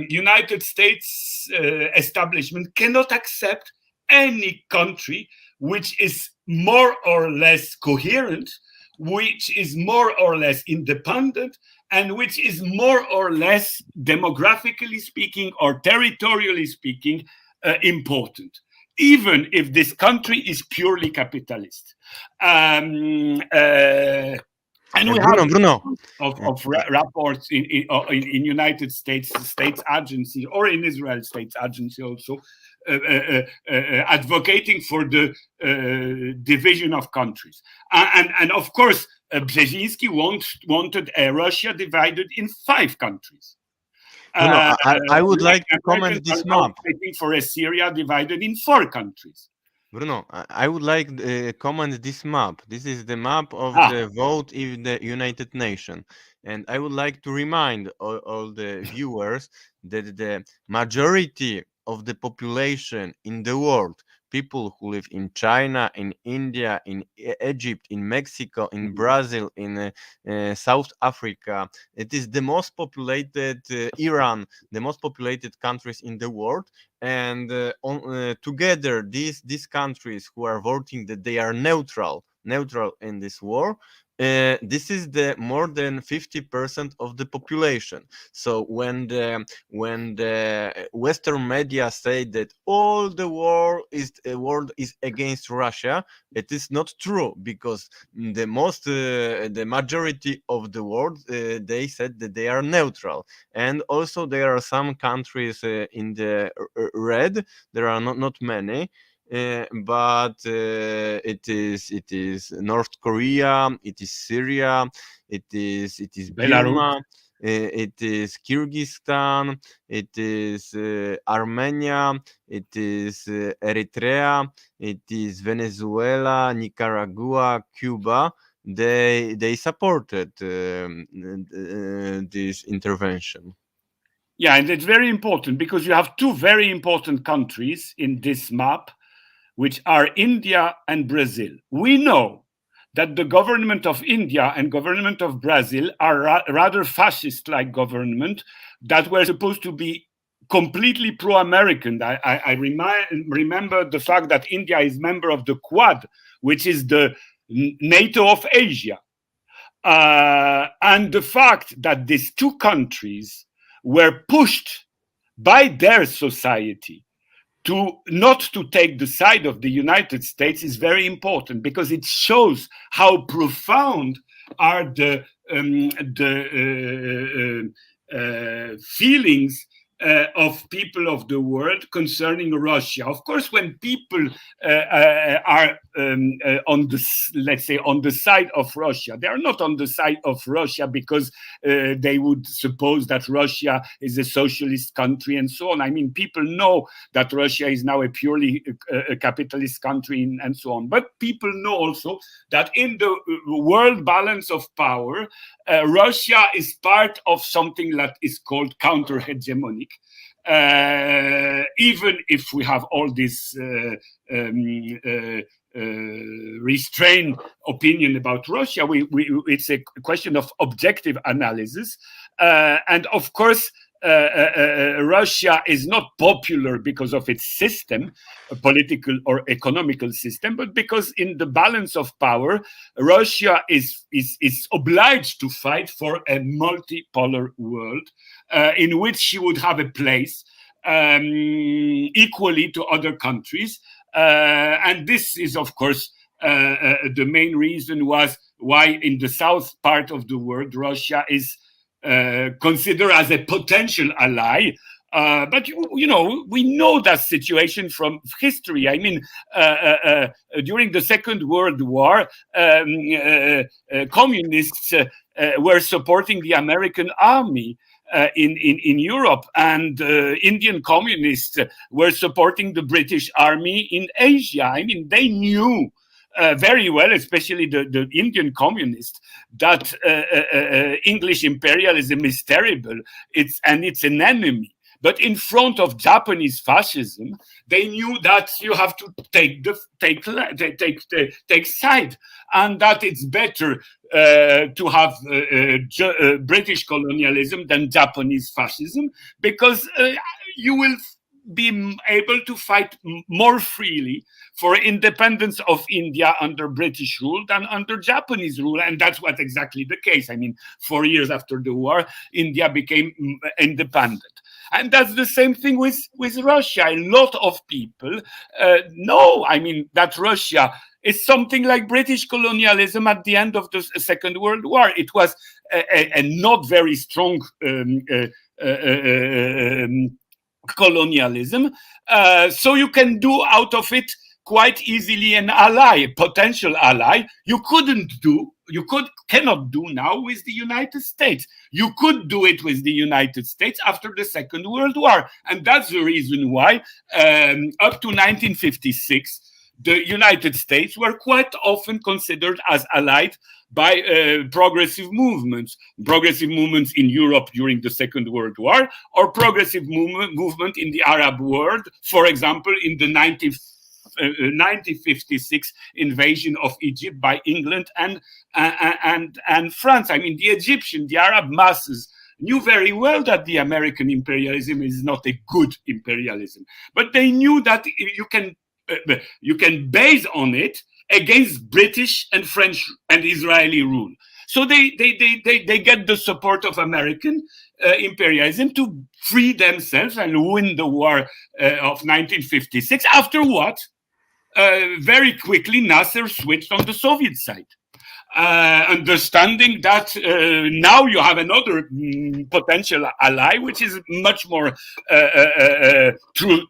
United States establishment cannot accept any country which is more or less coherent, which is more or less independent, and which is more or less demographically speaking or territorially speaking important, even if this country is purely capitalist. And we have Bruno. of reports in United States agency, or in Israel states agency also, advocating for the division of countries. And of course, Brzezinski wanted a Russia divided in 5 countries. Bruno, I would Like like to Americans comment are this now map. fighting for a Syria divided in 4 countries. Bruno, I would like comment this map. This is the map of Ah, the vote in the United Nations. And I would like to remind all the viewers that the majority of the population in the world, people who live in China, in India, in Egypt, in Mexico, in Brazil, in South Africa, it is the most populated Iran, the most populated countries in the world. And together these countries who are voting that they are neutral in this war, this is the more than 50% of the population. So when the Western media say that all the world is against Russia, it is not true, because the majority of the world, they said that they are neutral. And also there are some countries in the red. There are not many, but it is North Korea, it is Syria, it is Belarus. Burma, it is Kyrgyzstan, it is Armenia, it is Eritrea, it is Venezuela, Nicaragua, Cuba. They supported this intervention. Yeah, and it's very important because you have 2 very important countries in this map, which are India and Brazil. We know that the government of India and government of Brazil are rather fascist-like government that were supposed to be completely pro-American. I remember the fact that India is member of the Quad, which is the NATO of Asia. And the fact that these 2 countries were pushed by their society to not to take the side of the United States is very important, because it shows how profound are the feelings of people of the world concerning Russia. Of course, when people are on the, let's say, on the side of Russia, they are not on the side of Russia because they would suppose that Russia is a socialist country and so on. I mean, people know that Russia is now a purely a capitalist country and so on. But people know also that in the world balance of power, Russia is part of something that is called counter-hegemonic. Even if we have all this restrained opinion about Russia, it's a question of objective analysis. And of course, Russia is not popular because of its system, a political or economical system, but because in the balance of power, Russia is obliged to fight for a multipolar world in which she would have a place equally to other countries. And this is, of course, the main reason was why in the south part of the world, Russia is considered as a potential ally. But you know, we know that situation from history. I mean, during the Second World War, communists were supporting the American army in Europe, and Indian communists were supporting the British army in Asia. I mean, they knew very well, especially the Indian communists, that English imperialism is terrible. It's an enemy. But in front of Japanese fascism, they knew that you have to take side, and that it's better to have British colonialism than Japanese fascism, because you will be able to fight more freely for independence of India under British rule than under Japanese rule. And that's what exactly the case. I mean, 4 years after the war, India became independent. And that's the same thing with Russia. A lot of people know, I mean, that Russia is something like British colonialism at the end of the Second World War. It was a not very strong colonialism. So you can do out of it quite easily an ally, a potential ally. You cannot do now with the United States. You could do it with the United States after the Second World War. And that's the reason why up to 1956, the United States were quite often considered as allied by progressive movements in Europe during the Second World War, or progressive movement in the Arab world, for example, in the 1956 invasion of Egypt by England and France. I mean, the Arab masses knew very well that the American imperialism is not a good imperialism, but they knew that you can base on it against British and French and Israeli rule. So they get the support of American imperialism to free themselves and win the war of 1956. After what, very quickly, Nasser switched on the Soviet side. Understanding that now you have another potential ally, which is much more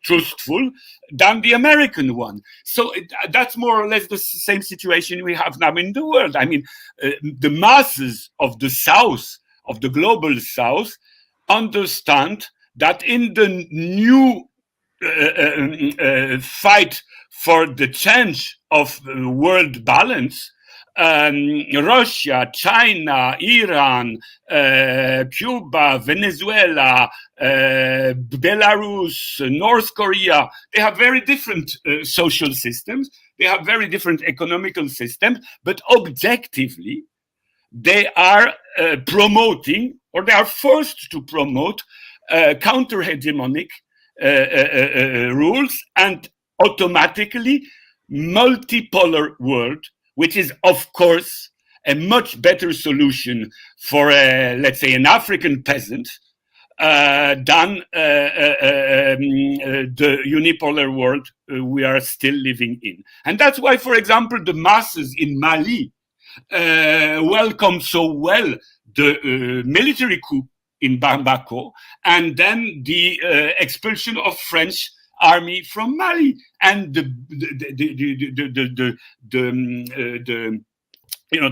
truthful than the American one. So that's more or less the same situation we have now in the world. I mean, the masses of the South, of the global South, understand that in the new fight for the change of world balance, Russia, China, Iran, Cuba, Venezuela, Belarus, North Korea, they have very different social systems. They have very different economical systems, but objectively, they are promoting, or they are forced to promote, counter-hegemonic rules and automatically multipolar world, which is, of course, a much better solution for, let's say, an African peasant than the unipolar world we are still living in. And that's why, for example, the masses in Mali welcome so well the military coup in Bamako, and then the expulsion of French army from Mali, and the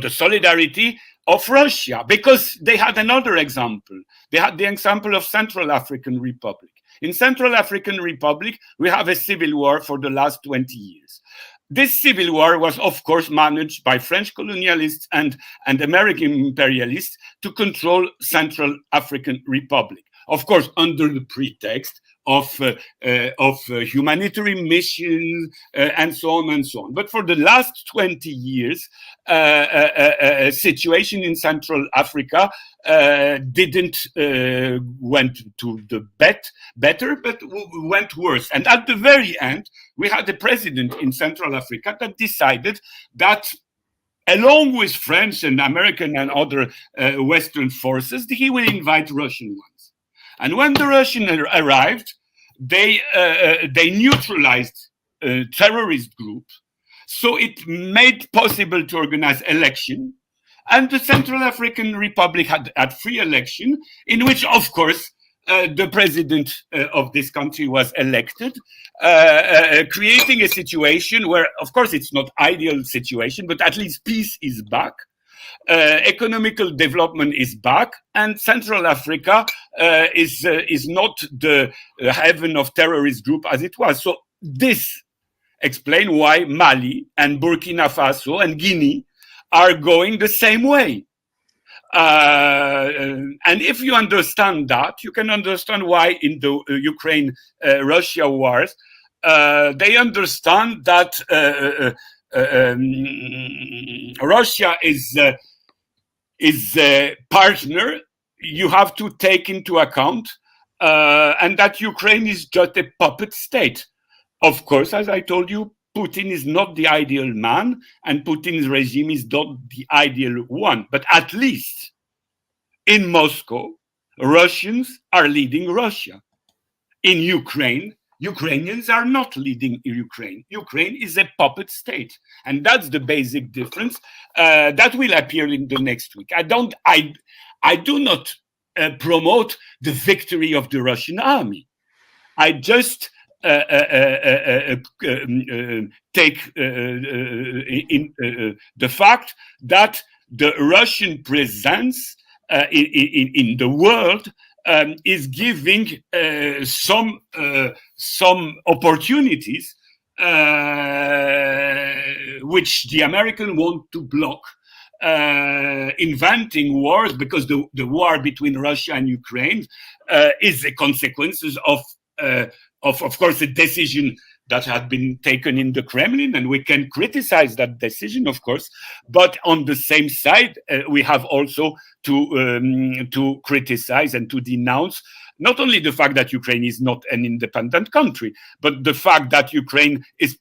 solidarity of Russia, because they had another example. They had the example of Central African Republic. In Central African Republic, we have a civil war for the last 20 years. This civil war was, of course, managed by French colonialists and American imperialists to control Central African Republic. Of course, under the pretext of humanitarian mission and so on and so on. But for the last 20 years, situation in Central Africa didn't went to the better, but went worse. And at the very end, we had a president in Central Africa that decided that, along with French and American and other Western forces, he will invite Russian ones. And when the Russians arrived, they neutralized terrorist groups, so it made possible to organize election. And the Central African Republic had free election, in which, of course, the president of this country was elected, creating a situation where, of course, it's not ideal situation, but at least peace is back. Economical development is back, and Central Africa is not the heaven of terrorist group as it was. So this explains why Mali and Burkina Faso and Guinea are going the same way. And if you understand that, you can understand why in the Ukraine-Russia wars, they understand that Russia is a partner you have to take into account, and that Ukraine is just a puppet state. Of course, as I told you, Putin is not the ideal man, and Putin's regime is not the ideal one. But at least in Moscow, Russians are leading Russia. In Ukraine, Ukrainians are not leading Ukraine. Ukraine is a puppet state, and that's the basic difference that will appear in the next week. I do not promote the victory of the Russian army. I just take in the fact that the Russian presence in the world is giving some opportunities which the Americans want to block, inventing wars, because the war between Russia and Ukraine is the consequences of course, a decision that had been taken in the Kremlin, and we can criticize that decision, of course. But on the same side, we have also to criticize and to denounce not only the fact that Ukraine is not an independent country, but the fact that Ukraine is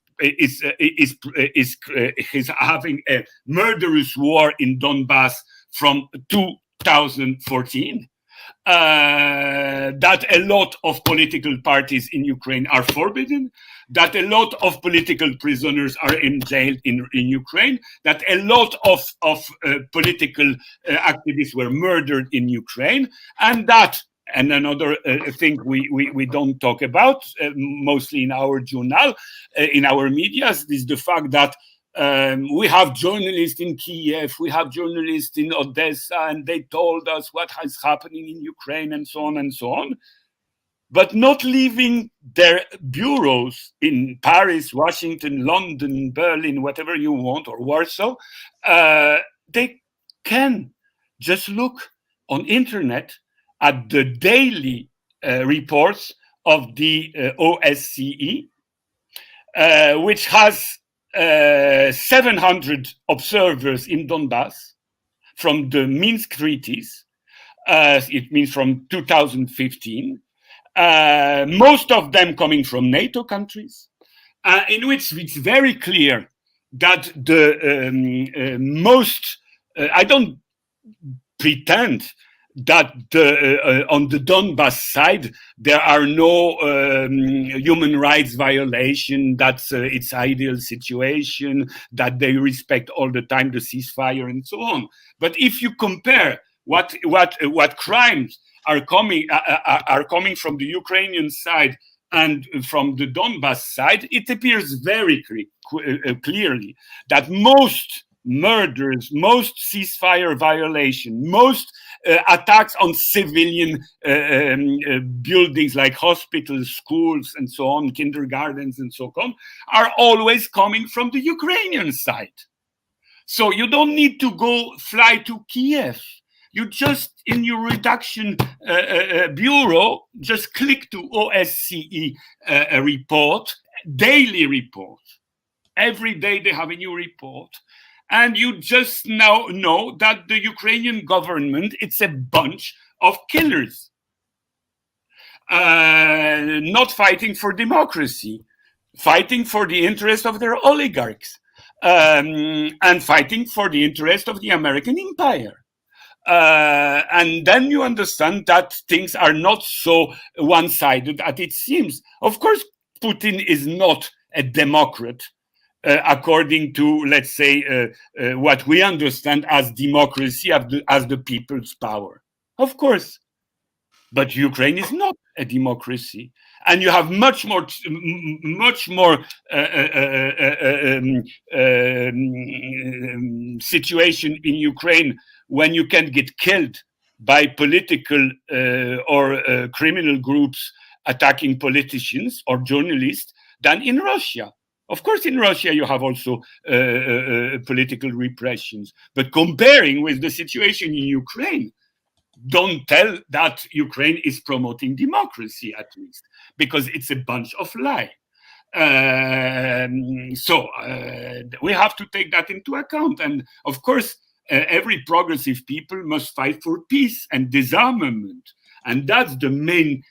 having a murderous war in Donbass from 2014. That a lot of political parties in Ukraine are forbidden, that a lot of political prisoners are in jail in Ukraine, that a lot of political activists were murdered in Ukraine, and that, and another thing we don't talk about, mostly in our journal, in our media, is the fact that we have journalists in Kiev, we have journalists in Odessa, and they told us what is happening in Ukraine and so on, but not leaving their bureaus in Paris, Washington, London, Berlin, whatever you want, or Warsaw. They can just look on internet at the daily reports of the OSCE, which has 700 observers in Donbass from the Minsk treaties. It means from 2015. Most of them coming from NATO countries, in which it's very clear that the most, I don't pretend that on the Donbass side there are no human rights violation, that's its ideal situation, that they respect all the time the ceasefire and so on. But if you compare what crimes are coming from the Ukrainian side and from the Donbass side, it appears very clearly that most murders, most ceasefire violation, most attacks on civilian buildings like hospitals, schools, and so on, kindergartens, and so on, are always coming from the Ukrainian side. So you don't need to fly to Kiev. You just, in your redaction bureau, just click to OSCE report, daily report. Every day they have a new report. And you just now know that the Ukrainian government, it's a bunch of killers, not fighting for democracy, fighting for the interest of their oligarchs, and fighting for the interest of the American empire. And then you understand that things are not so one-sided as it seems. Of course, Putin is not a democrat, according to, let's say, what we understand as democracy, as the people's power. Of course. But Ukraine is not a democracy. And you have much more situation in Ukraine when you can get killed by political or criminal groups attacking politicians or journalists than in Russia. Of course, in Russia, you have also political repressions. But comparing with the situation in Ukraine, don't tell that Ukraine is promoting democracy, at least, because it's a bunch of lies. So we have to take that into account. And of course, every progressive people must fight for peace and disarmament. And that's the main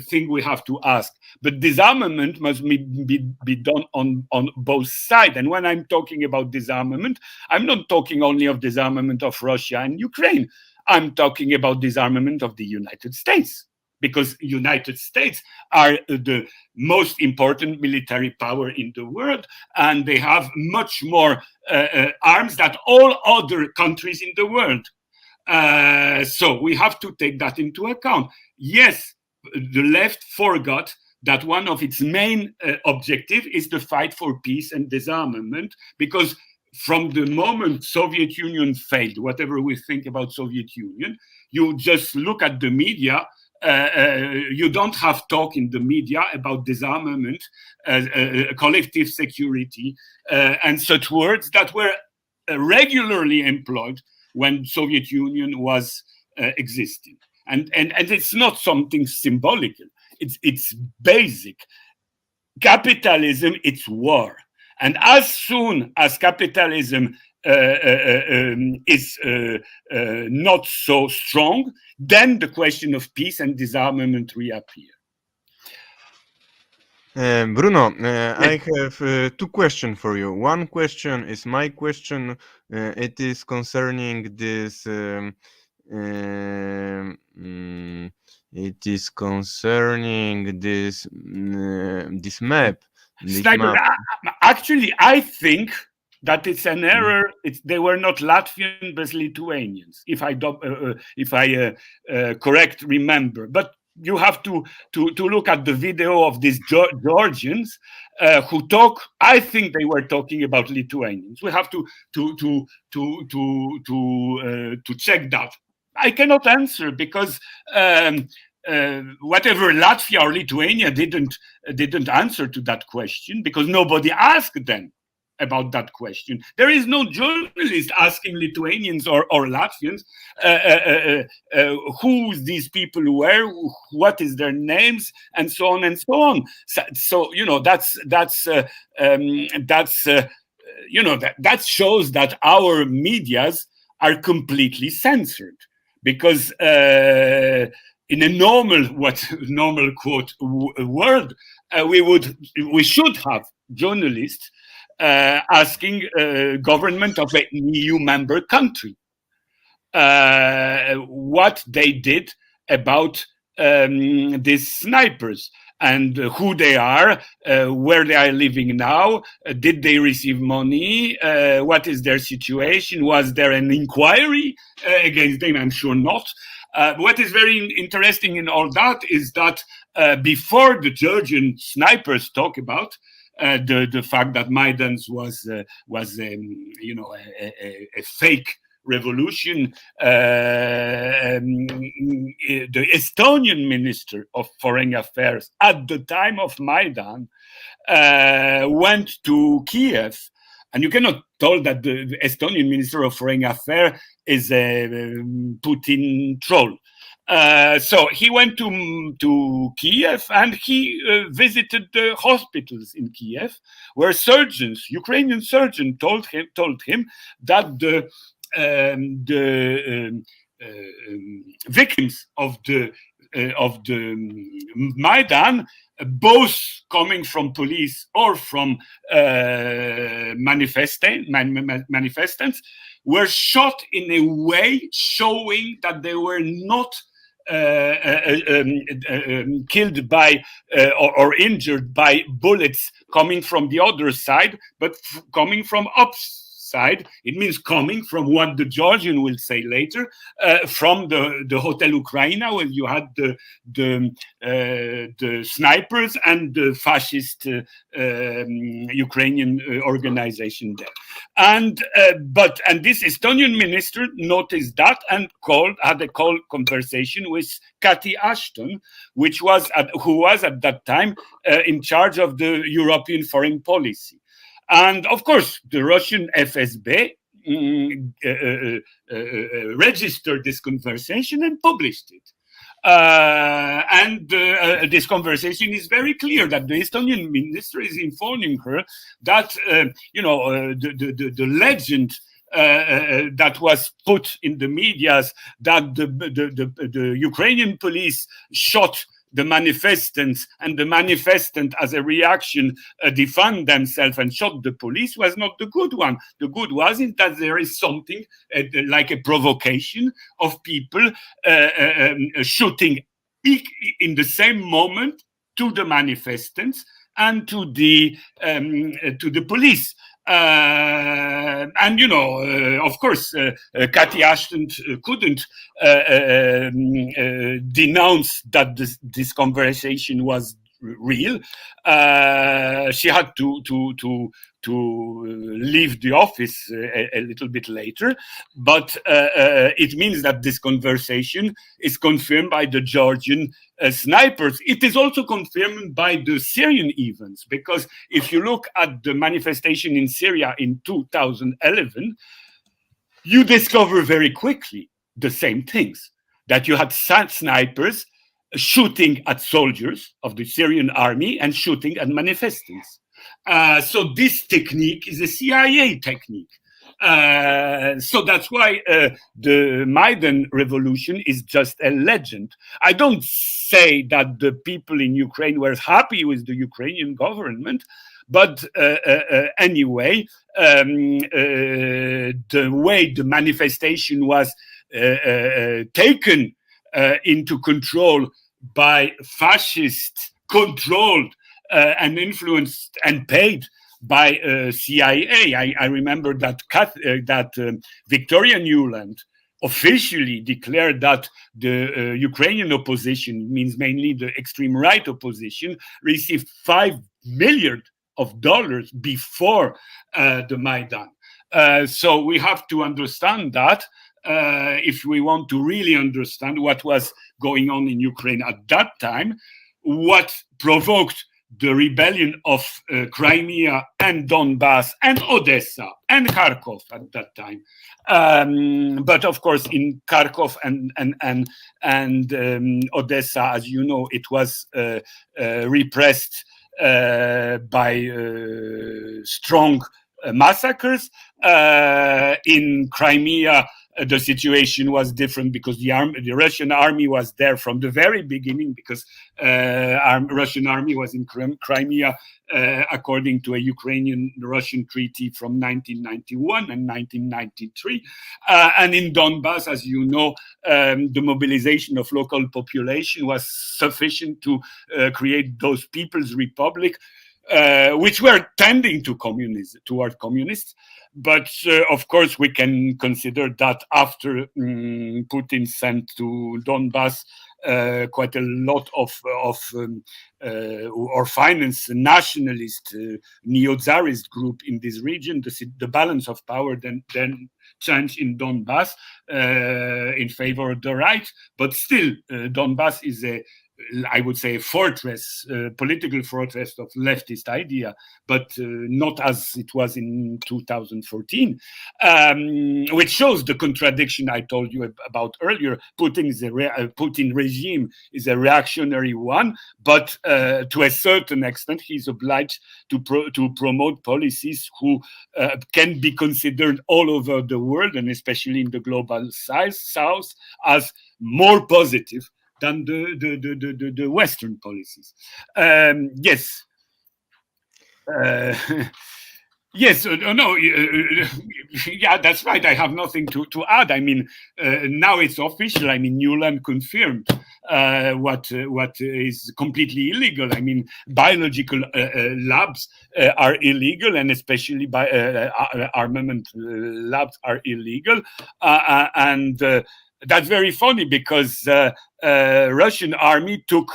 thing we have to ask. But disarmament must be done on both sides. And when I'm talking about disarmament, I'm not talking only of disarmament of Russia and Ukraine. I'm talking about disarmament of the United States, because United States are the most important military power in the world, and they have much more arms than all other countries in the world. So we have to take that into account. Yes, the left forgot that one of its main objective is the fight for peace and disarmament, because from the moment Soviet Union failed, whatever we think about Soviet Union, you just look at the media. You don't have talk in the media about disarmament, collective security, and such words that were regularly employed when Soviet Union was existing. And it's not something symbolical. It's basic. Capitalism, it's war. And as soon as capitalism is not so strong, then the question of peace and disarmament reappear. Bruno, I have two questions for you. One question is my question. It is concerning this. It is concerning this this map. Actually, I think that it's an error. They were not Latvian, but Lithuanians, if I correct remember. But you have to look at the video of these Georgians who talk. I think they were talking about Lithuanians. We have to check that. I cannot answer because whatever Latvia or Lithuania didn't answer to that question because nobody asked them about that question. There is no journalist asking Lithuanians or Latvians who these people were, what is their names, and so on and so on. So you know that shows that our medias are completely censored because in a normal quote world we should have journalists asking government of an EU member country what they did about these snipers and who they are, where they are living now, did they receive money, what is their situation, was there an inquiry against them? I'm sure not. What is very interesting in all that is that before the Georgian snipers talk about the fact that Maidan was a fake revolution, the Estonian Minister of Foreign Affairs at the time of Maidan went to Kiev. And you cannot tell that the Estonian Minister of Foreign Affairs is a Putin troll. So he went to Kiev and he visited the hospitals in Kiev, where surgeons, Ukrainian surgeons, told him that the victims of the Maidan, both coming from police or from manifestants, were shot in a way showing that they were not killed by or injured by bullets coming from the other side, but coming from upside. It means coming from what the Georgian will say later, from the Hotel Ukraina, where you had the snipers and the fascist Ukrainian organization there. And this Estonian minister noticed that and had a conversation with Cathy Ashton, who was at that time in charge of the European foreign policy. And of course, the Russian FSB registered this conversation and published it. This conversation is very clear that the Estonian minister is informing her that the legend that was put in the medias that the Ukrainian police shot the manifestants and the manifestant as a reaction defend themselves and shot the police was not the good one. The good was that there is something like a provocation of people shooting in the same moment to the manifestants and to the police. Of course, Cathy Ashton couldn't denounce that this conversation was real. She had to leave the office a little bit later, but it means that this conversation is confirmed by the Georgian snipers. It is also confirmed by the Syrian events, because if you look at the manifestation in Syria in 2011, you discover very quickly the same things, that you had snipers shooting at soldiers of the Syrian army and shooting at manifestants. So this technique is a CIA technique. So that's why the Maidan revolution is just a legend. I don't say that the people in Ukraine were happy with the Ukrainian government, but anyway, the way the manifestation was taken into control by fascists, controlled and influenced and paid by CIA. I remember that Victoria Nuland officially declared that the Ukrainian opposition, means mainly the extreme right opposition, received $5 million before the Maidan. So we have to understand that if we want to really understand what was going on in Ukraine at that time, what provoked the rebellion of Crimea and Donbass and Odessa and Kharkov at that time. But of course, in Kharkov and Odessa, as you know, it was repressed by strong massacres. In Crimea, the situation was different because the Russian army was there from the very beginning, because Russian army was in Crimea according to a Ukrainian-Russian treaty from 1991 and 1993. And in Donbass, as you know, the mobilization of local population was sufficient to create those People's Republic, which were tending to toward communists. But of course, we can consider that after Putin sent to Donbass quite a lot of or financed nationalist neo-Tsarist group in this region, the balance of power then changed in Donbass in favor of the right. But still, Donbass is I would say, a fortress, political fortress of leftist idea, but not as it was in 2014, which shows the contradiction I told you about earlier. Putin regime is a reactionary one, but to a certain extent, he's obliged to promote policies who can be considered all over the world, and especially in the global south, as more positive than the Western policies. Yes. Yes, no, yeah, that's right. I have nothing to add. I mean, now it's official. I mean, Nuland confirmed what is completely illegal. I mean, biological labs are illegal, and especially armament labs are illegal. And that's very funny, because Russian army took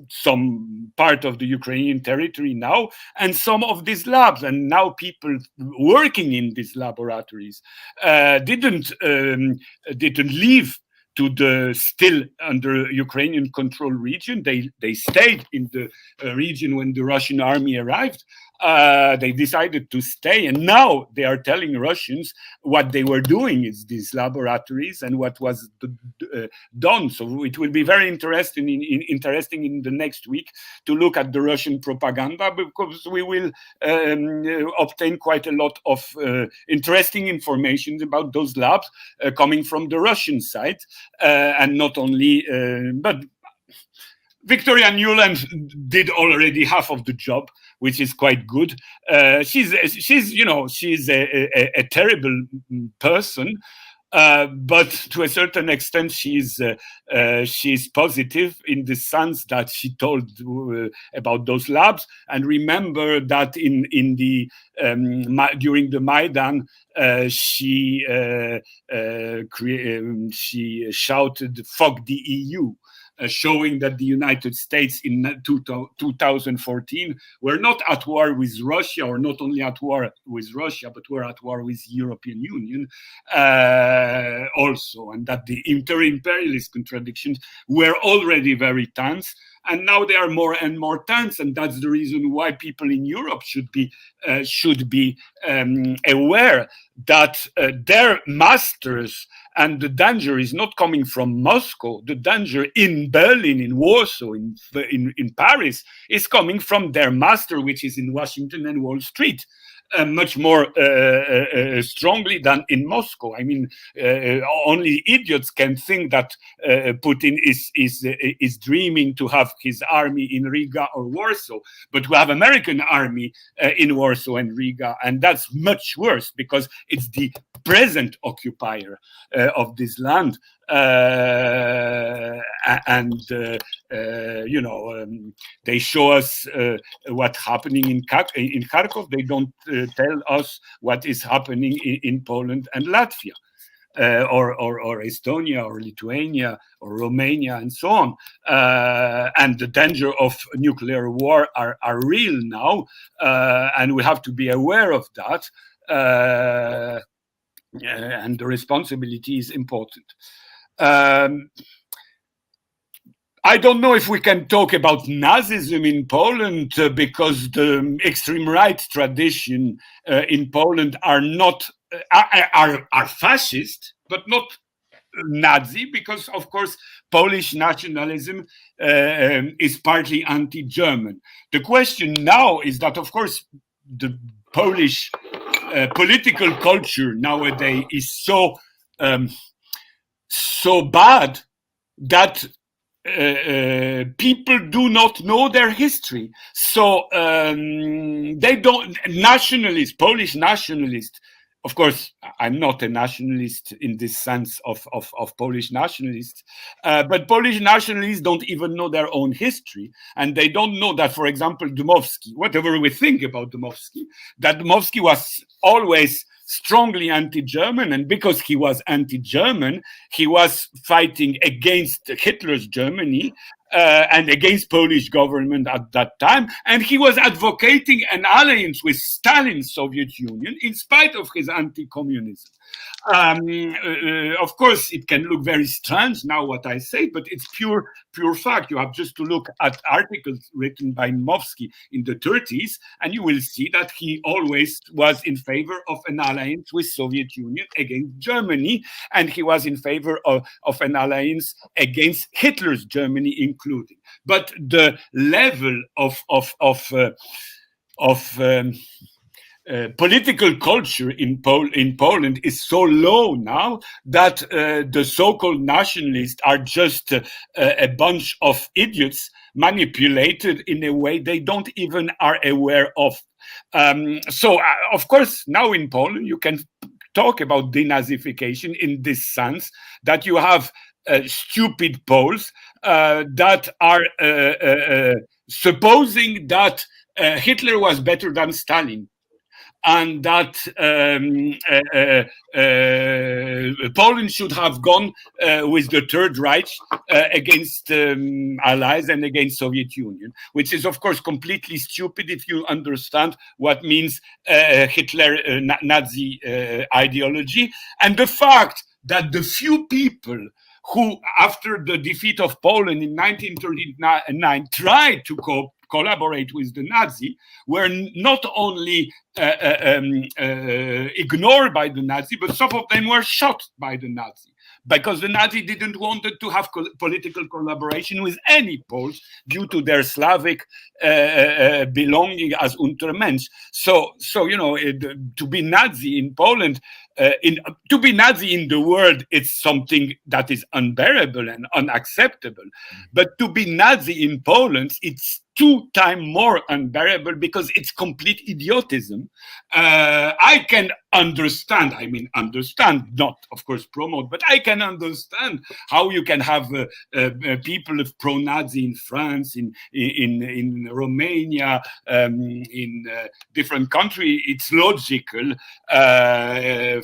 some part of the Ukrainian territory now, and some of these labs, and now people working in these laboratories didn't leave to the still under Ukrainian control region. They stayed in the region when the Russian army arrived. They decided to stay, and now they are telling Russians what they were doing is these laboratories and what was done. So it will be very interesting in the next week to look at the Russian propaganda, because we will obtain quite a lot of interesting information about those labs coming from the Russian side, and not only, but Victoria Nuland did already half of the job, which is quite good. She's a terrible person, but to a certain extent, she's positive in the sense that she told about those labs. And remember that in the during the Maidan, she shouted "Fuck the EU." showing that the United States in 2014 were not at war with Russia, or not only at war with Russia, but were at war with European Union also, and that the imperialist contradictions were already very tense. And now they are more and more tense, and that's the reason why people in Europe should be aware that their masters, and the danger is not coming from Moscow. The danger in Berlin, in Warsaw, in Paris is coming from their master, which is in Washington and Wall Street. Much more strongly than in Moscow. I mean, only idiots can think that Putin is dreaming to have his army in Riga or Warsaw, but we have American army in Warsaw and Riga, and that's much worse because it's the present occupier of this land. They show us what's happening in Kharkov. They don't tell us what is happening in Poland and Latvia, or Estonia, or Lithuania, or Romania, and so on. And the danger of nuclear war are real now, and we have to be aware of that. And the responsibility is important. I don't know if we can talk about Nazism in Poland because the extreme right tradition in Poland are fascist, but not Nazi, because of course Polish nationalism is partly anti-German. The question now is that, of course, the Polish political culture nowadays is so bad that people do not know their history. So they don't, Polish nationalists, of course, I'm not a nationalist in this sense of Polish nationalists, but Polish nationalists don't even know their own history. And they don't know that, for example, Dmowski, whatever we think about Dmowski, that Dmowski was always strongly anti-German, and because he was anti-German, he was fighting against Hitler's Germany and against Polish government at that time, and he was advocating an alliance with Stalin's Soviet Union in spite of his anti-communism. Of course, it can look very strange now what I say, but it's pure fact. You have just to look at articles written by Dmowski in the 30s, and you will see that he always was in favor of an alliance with Soviet Union against Germany, and he was in favor of an alliance against Hitler's Germany including. But the level of political culture in Poland is so low now that the so-called nationalists are just a bunch of idiots manipulated in a way they don't even are aware of. Of course, now in Poland, you can talk about denazification in this sense that you have stupid Poles that are supposing that Hitler was better than Stalin, and that Poland should have gone with the Third Reich against allies and against Soviet Union, which is of course completely stupid if you understand what means Hitler Nazi ideology, and the fact that the few people who, after the defeat of Poland in 1939, tried to collaborate with the Nazi were not only ignored by the Nazi, but some of them were shot by the Nazi, because the Nazi didn't want to have political collaboration with any Poles due to their Slavic belonging as Untermensch. So you know, to be Nazi in Poland, to be Nazi in the world, it's something that is unbearable and unacceptable. But to be Nazi in Poland, it's 2 times more unbearable because it's complete idiotism. Nazism, I can understand, not of course promote, but I can understand how you can have people of pro-Nazi in France, in Romania, in different countries. It's logical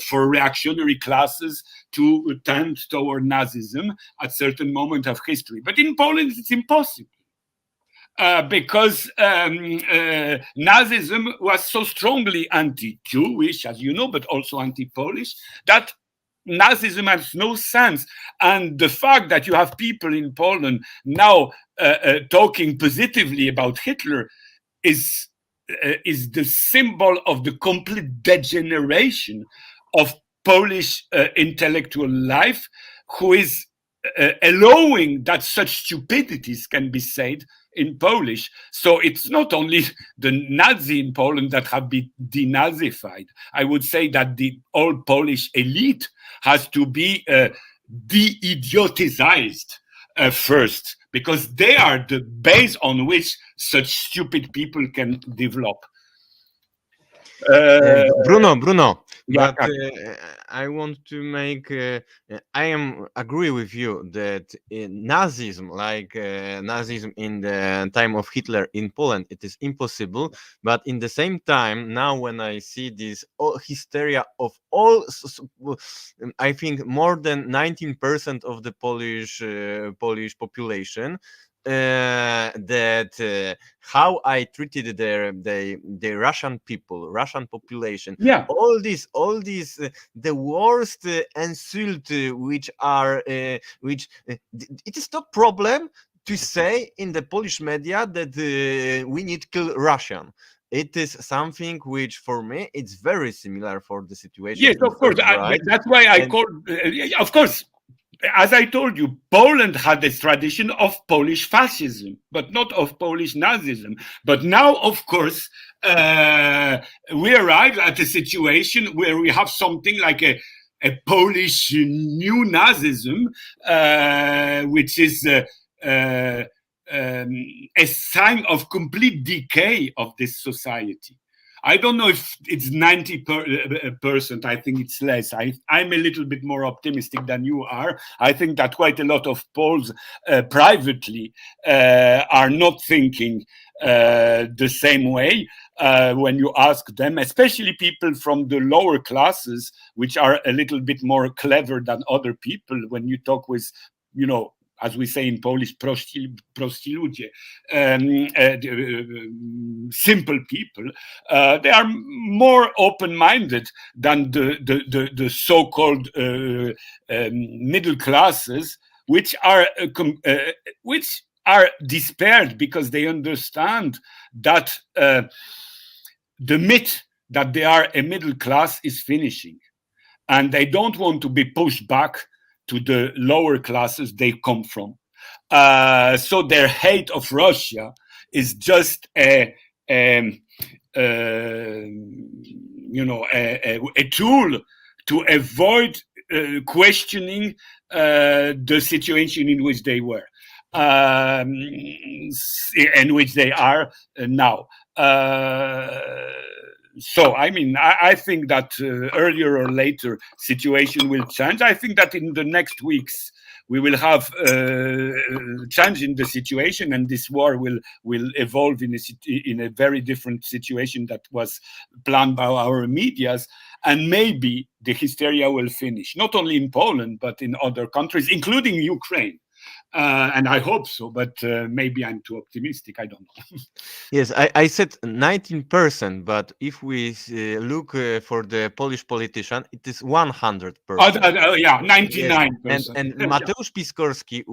for reactionary classes to tend toward Nazism at certain moment of history. But in Poland, it's impossible. Because Nazism was so strongly anti-Jewish, as you know, but also anti-Polish, that Nazism has no sense. And the fact that you have people in Poland now talking positively about Hitler is the symbol of the complete degeneration of Polish intellectual life, who is allowing that such stupidities can be said in Polish. So it's not only the Nazi in Poland that have been denazified. I would say that the old Polish elite has to be de-idiotized first, because they are the base on which such stupid people can develop. Bruno, Yeah, but I want to make. I am agree with you that Nazism, like Nazism in the time of Hitler in Poland, it is impossible. But in the same time, now when I see this hysteria of all, I think more than 19% of the Polish population. That how I treated the Russian people, Russian population. yeah, All these, the worst insult which are which it is not problem to say in the Polish media that we need kill Russian. It is something which, for me, it's very similar for the situation. yes, of course. Right? That's why I And called. Of course, as I told you, Poland had this tradition of Polish fascism, but not of Polish Nazism. But now, of course, we arrive at a situation where we have something like a Polish new Nazism, which is a sign of complete decay of this society. I don't know if it's 90%. I think it's less. I'm a little bit more optimistic than you are. I think that quite a lot of Poles privately are not thinking the same way when you ask them, especially people from the lower classes, which are a little bit more clever than other people. When you talk with, as we say in Polish, prości ludzie, simple people, they are more open-minded than the so-called middle classes, which are despaired because they understand that the myth that they are a middle class is finishing, and they don't want to be pushed back to the lower classes they come from. So their hate of Russia is just a tool to avoid questioning the situation in which they were, in which they are now. So, I think that earlier or later situation will change. I think that in the next weeks we will have change in the situation, and this war will evolve in a very different situation that was planned by our medias, and maybe the hysteria will finish, not only in Poland but in other countries, including Ukraine. And I hope so, but maybe I'm too optimistic. I don't know. yes, I said 19%, but if we look for the Polish politician, it is 100%. Yeah, Yes, 99%. and Mateusz Piskorski,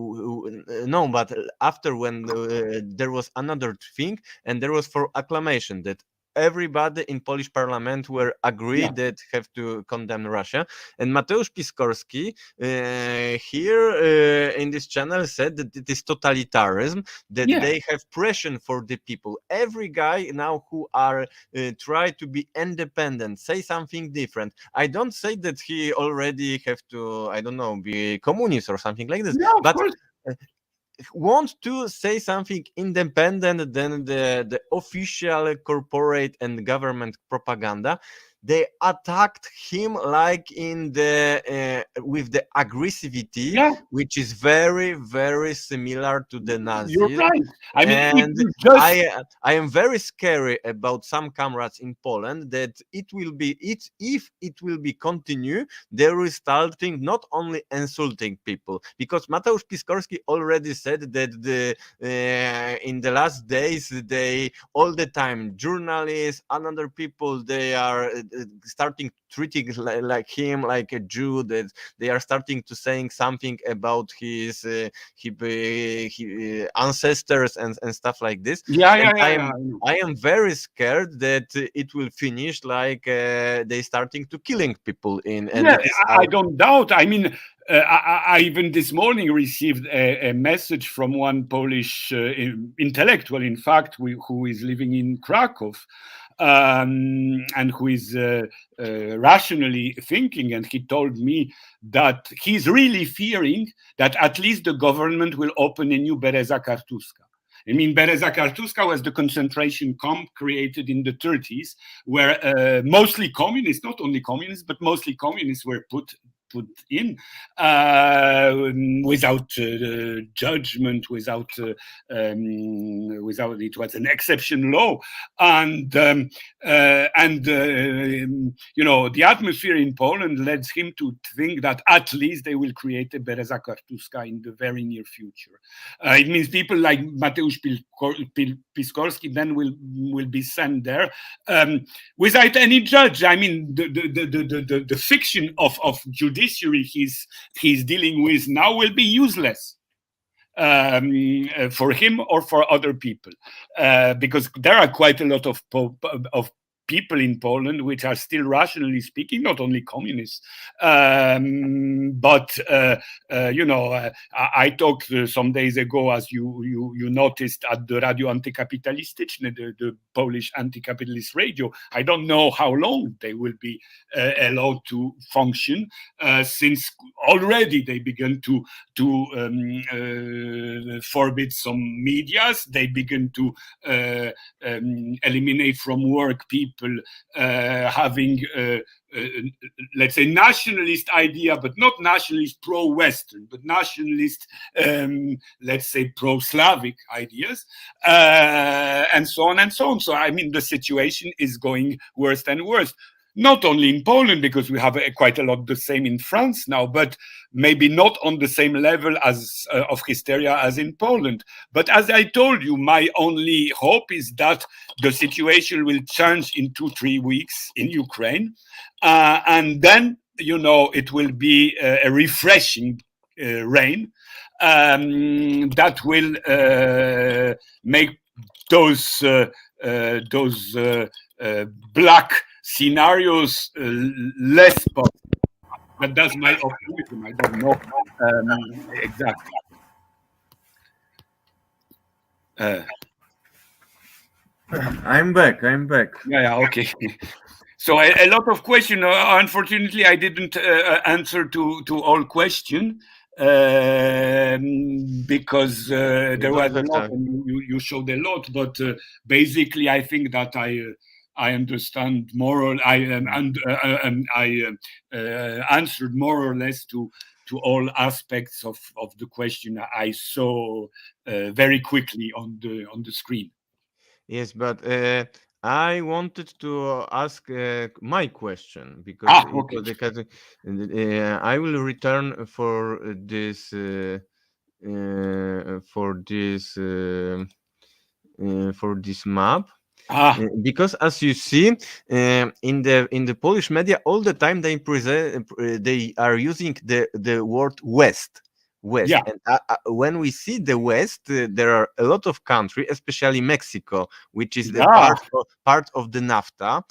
no, but after when there was another thing, and there was for acclamation that everybody in Polish parliament were agreed that have to condemn Russia, and Mateusz Piskorski here in this channel said that it is totalitarianism, that they have pressure for the people. Every guy now who are try to be independent, say something different. I don't say that he already have to, I don't know, be communist or something like this, Yeah, of but course. want to say something independent than the official corporate and government propaganda, they attacked him like in the with the aggressivity, Yeah, which is very, very similar to the you're Nazis. right. I mean, if And you just I am very scary about some comrades in Poland that it will be it if it will be continue, they will starting not only insulting people, because Mateusz Piskorski already said that the in the last days they all the time journalists and other people, they are starting treating like him like a Jew, that they are starting to saying something about his ancestors and stuff like this. yeah, And yeah, yeah, yeah. I know. I am very scared that it will finish like they starting to killing people in, and Yeah, it is I don't doubt. I mean, I even this morning received a message from one Polish intellectual, in fact, who is living in Krakow, and who is rationally thinking. And he told me that he's really fearing that at least the government will open a new Bereza Kartuska. I mean, Bereza Kartuska was the concentration camp created in the 30s, where mostly communists, not only communists, but mostly communists were put in without judgment, without it was an exception law, and the atmosphere in Poland led him to think that at least they will create a Bereza Kartuska in the very near future. It means people like Mateusz Piskorski then will be sent there without any judge. I mean, the fiction of judiciary he's dealing with now will be useless for him or for other people, because there are quite a lot of people in Poland which are still, rationally speaking, not only communists, but I talked some days ago, as you noticed, at the Radio Antykapitalistyczne, the Polish anti-capitalist radio. I don't know how long they will be allowed to function, since already they began to forbid some medias. They begin to eliminate from work people having let's say nationalist idea, but not nationalist pro-Western, but nationalist let's say pro-Slavic ideas, and so on and so on. So I mean, the situation is going worse and worse. Not only in Poland, because we have quite a lot the same in France now, but maybe not on the same level as of hysteria as in Poland. But as I told you, my only hope is that the situation will change in 2-3 weeks in Ukraine, and then it will be a refreshing rain that will make those black scenarios less possible. But that's my optimism. I don't know exactly. I'm back. Yeah, okay. So a lot of questions. Unfortunately, I didn't answer to all questions because there was a lot, and you showed a lot. But basically, I think that I understand I answered more or less to all aspects of the question I saw very quickly on the screen. Yes, but I wanted to ask my question, because Okay. I will return for this map. Because as you see in the Polish media, all the time they are using the word West. Yeah. And when we see the West, there are a lot of countries, especially Mexico, which is the part of the NAFTA,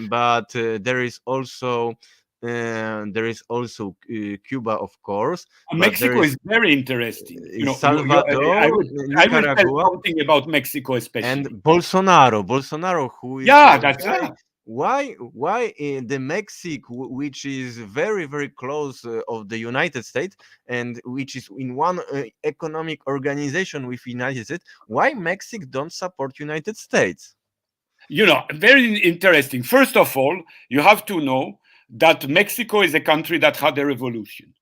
but there is also Cuba, of course. Mexico is very interesting. Salvador, I will tell something about Mexico, especially. And Bolsonaro, who is that's right. why the Mexico, which is very very close of the United States and which is in one economic organization with United States, why Mexico don't support United States? Very interesting. First of all, you have to know that Mexico is a country that had a revolution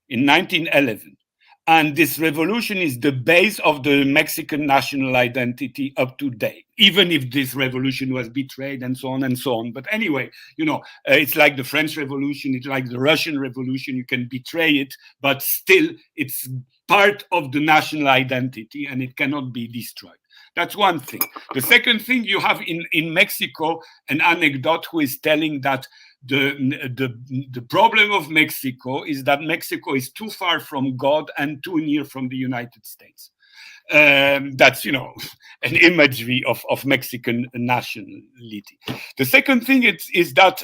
in 1911. And this revolution is the base of the Mexican national identity up to date, even if this revolution was betrayed and so on and so on. But anyway, it's like the French Revolution, it's like the Russian Revolution. You can betray it, but still it's part of the national identity and it cannot be destroyed. That's one thing. The second thing, you have in Mexico an anecdote who is telling that the problem of Mexico is that Mexico is too far from God and too near from the United States. That's an imagery of Mexican nationality. The second thing is that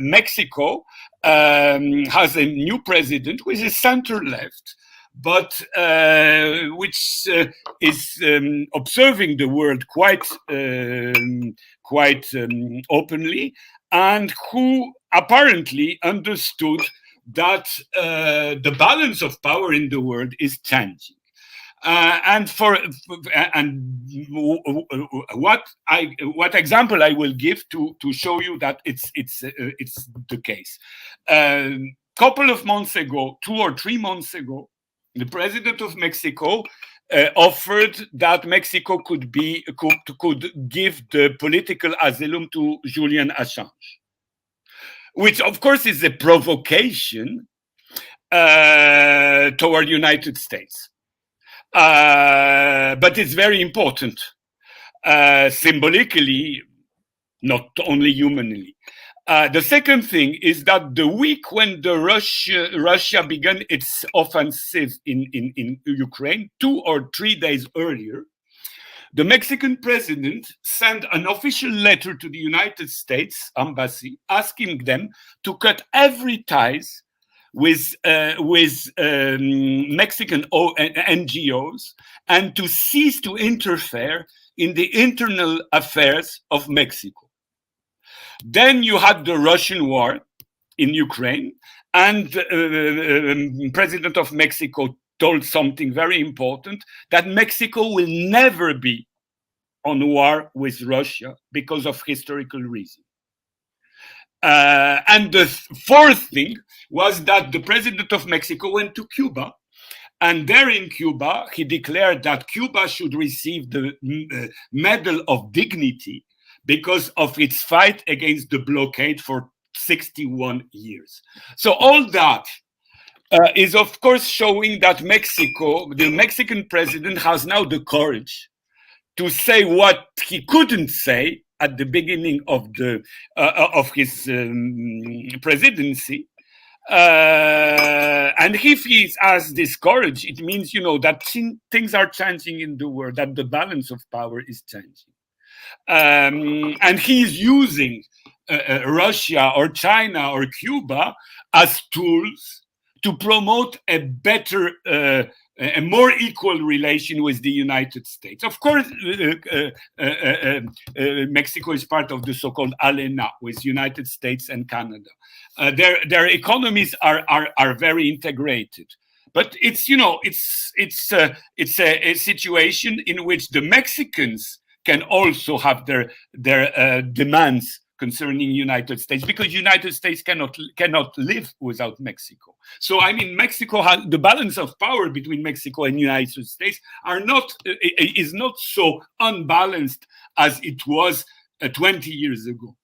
Mexico has a new president who is a center left, but which is observing the world quite openly, and who apparently understood that the balance of power in the world is changing. What example I will give to show you that it's the case. Couple of months ago, 2 or 3 months ago, the president of Mexico offered that Mexico could give the political asylum to Julian Assange, which of course is a provocation toward United States. But it's very important, symbolically, not only humanly. The second thing is that the week when Russia began its offensive in Ukraine, 2 or 3 days earlier, the Mexican president sent an official letter to the United States embassy asking them to cut every ties with Mexican NGOs and to cease to interfere in the internal affairs of Mexico. Then you had the Russian war in Ukraine, and the president of Mexico told something very important, that Mexico will never be on war with Russia because of historical reasons. And the fourth thing was that the president of Mexico went to Cuba, and there in Cuba, he declared that Cuba should receive the Medal of Dignity because of its fight against the blockade for 61 years. So all that is, of course, showing that the Mexican president has now the courage to say what he couldn't say at the beginning of his presidency. And if he has this courage, it means, that things are changing in the world, that the balance of power is changing. And he's using Russia or China or Cuba as tools to promote a better, a more equal relation with the United States. Of course, Mexico is part of the so-called ALENA with United States and Canada. Their economies are very integrated. But it's a situation in which the Mexicans can also have their demands concerning United States, because United States cannot live without Mexico. So Mexico has the balance of power between Mexico and United States is not so unbalanced as it was 20 years ago.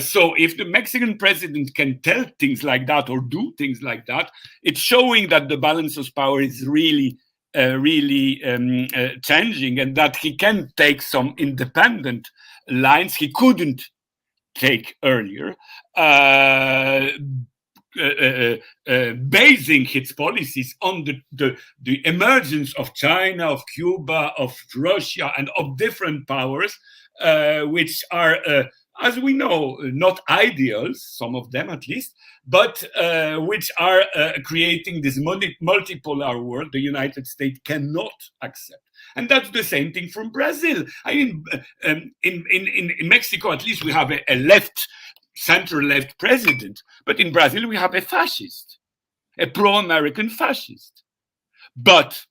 So if the Mexican president can tell things like that or do things like that, it's showing that the balance of power is really changing, and that he can take some independent lines he couldn't take earlier, basing his policies on the emergence of China, of Cuba, of Russia, and of different powers, which are as we know, not ideals, some of them at least, but which are creating this multipolar world the United States cannot accept. And that's the same thing from Brazil. I mean, in Mexico, at least we have a left, center-left president, but in Brazil we have a fascist, a pro-American fascist. But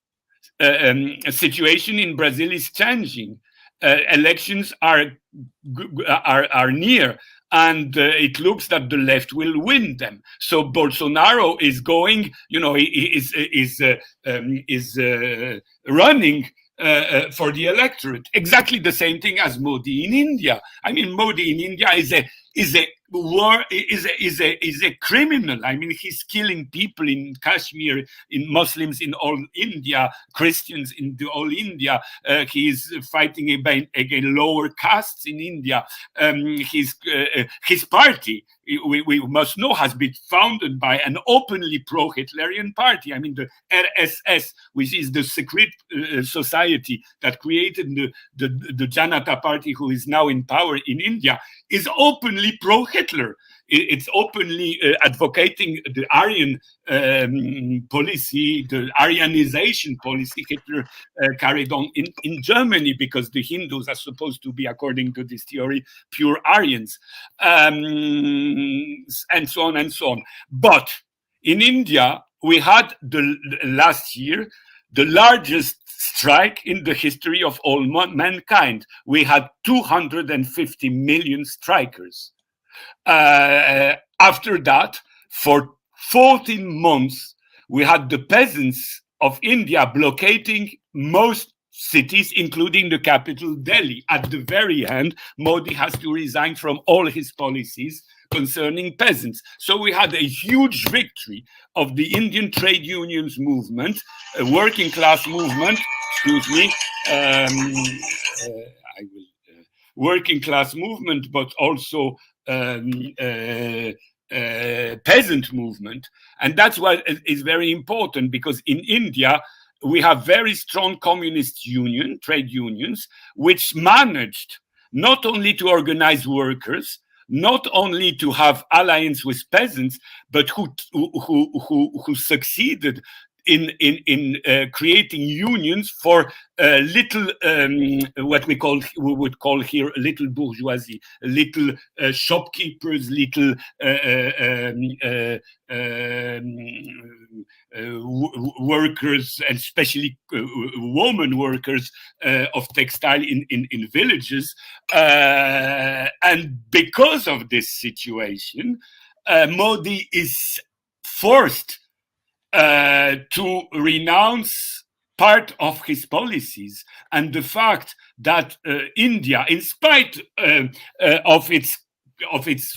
a situation in Brazil is changing. Elections are near, and it looks that the left will win them. So Bolsonaro is going, is running for the electorate. Exactly the same thing as Modi in India. I mean, Modi in India is a criminal. I mean, he's killing people in Kashmir, in Muslims in all India, Christians in all India. He's fighting against lower castes in India. His party, we must know, has been founded by an openly pro-Hitlerian party. I mean, the RSS, which is the secret society that created the Janata Party, who is now in power in India, is openly pro-Hitler. It's openly advocating the Aryan policy, the Aryanization policy Hitler carried on in Germany, because the Hindus are supposed to be, according to this theory, pure Aryans, and so on and so on. But in India, we had last year the largest strike in the history of all mankind. We had 250 million strikers. After that, for 14 months, we had the peasants of India blockading most cities, including the capital, Delhi. At the very end, Modi has to resign from all his policies concerning peasants. So we had a huge victory of the Indian trade unions movement, a working class movement, working class movement, but also peasant movement. And that's what is very important, because in India, we have very strong communist trade unions, which managed not only to organize workers, not only to have alliance with peasants, but who succeeded in creating unions for little, what we would call here little bourgeoisie, little shopkeepers, little workers, and especially women workers of textile in villages. And because of this situation, Modi is forced to renounce part of his policies. And the fact that India, in spite of its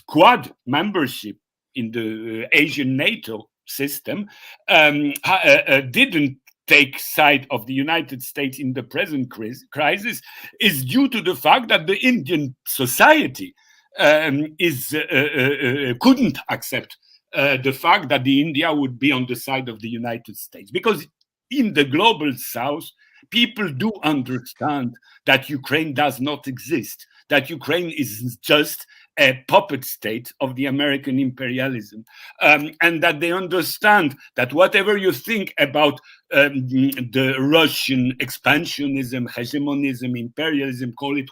Quad membership in the Asian NATO system, didn't take side of the United States in the present crisis, is due to the fact that the Indian society couldn't accept the fact that the India would be on the side of the United States. Because in the global south, people do understand that Ukraine does not exist, that Ukraine is just a puppet state of the American imperialism, and that they understand that whatever you think about the Russian expansionism, hegemonism, imperialism, call it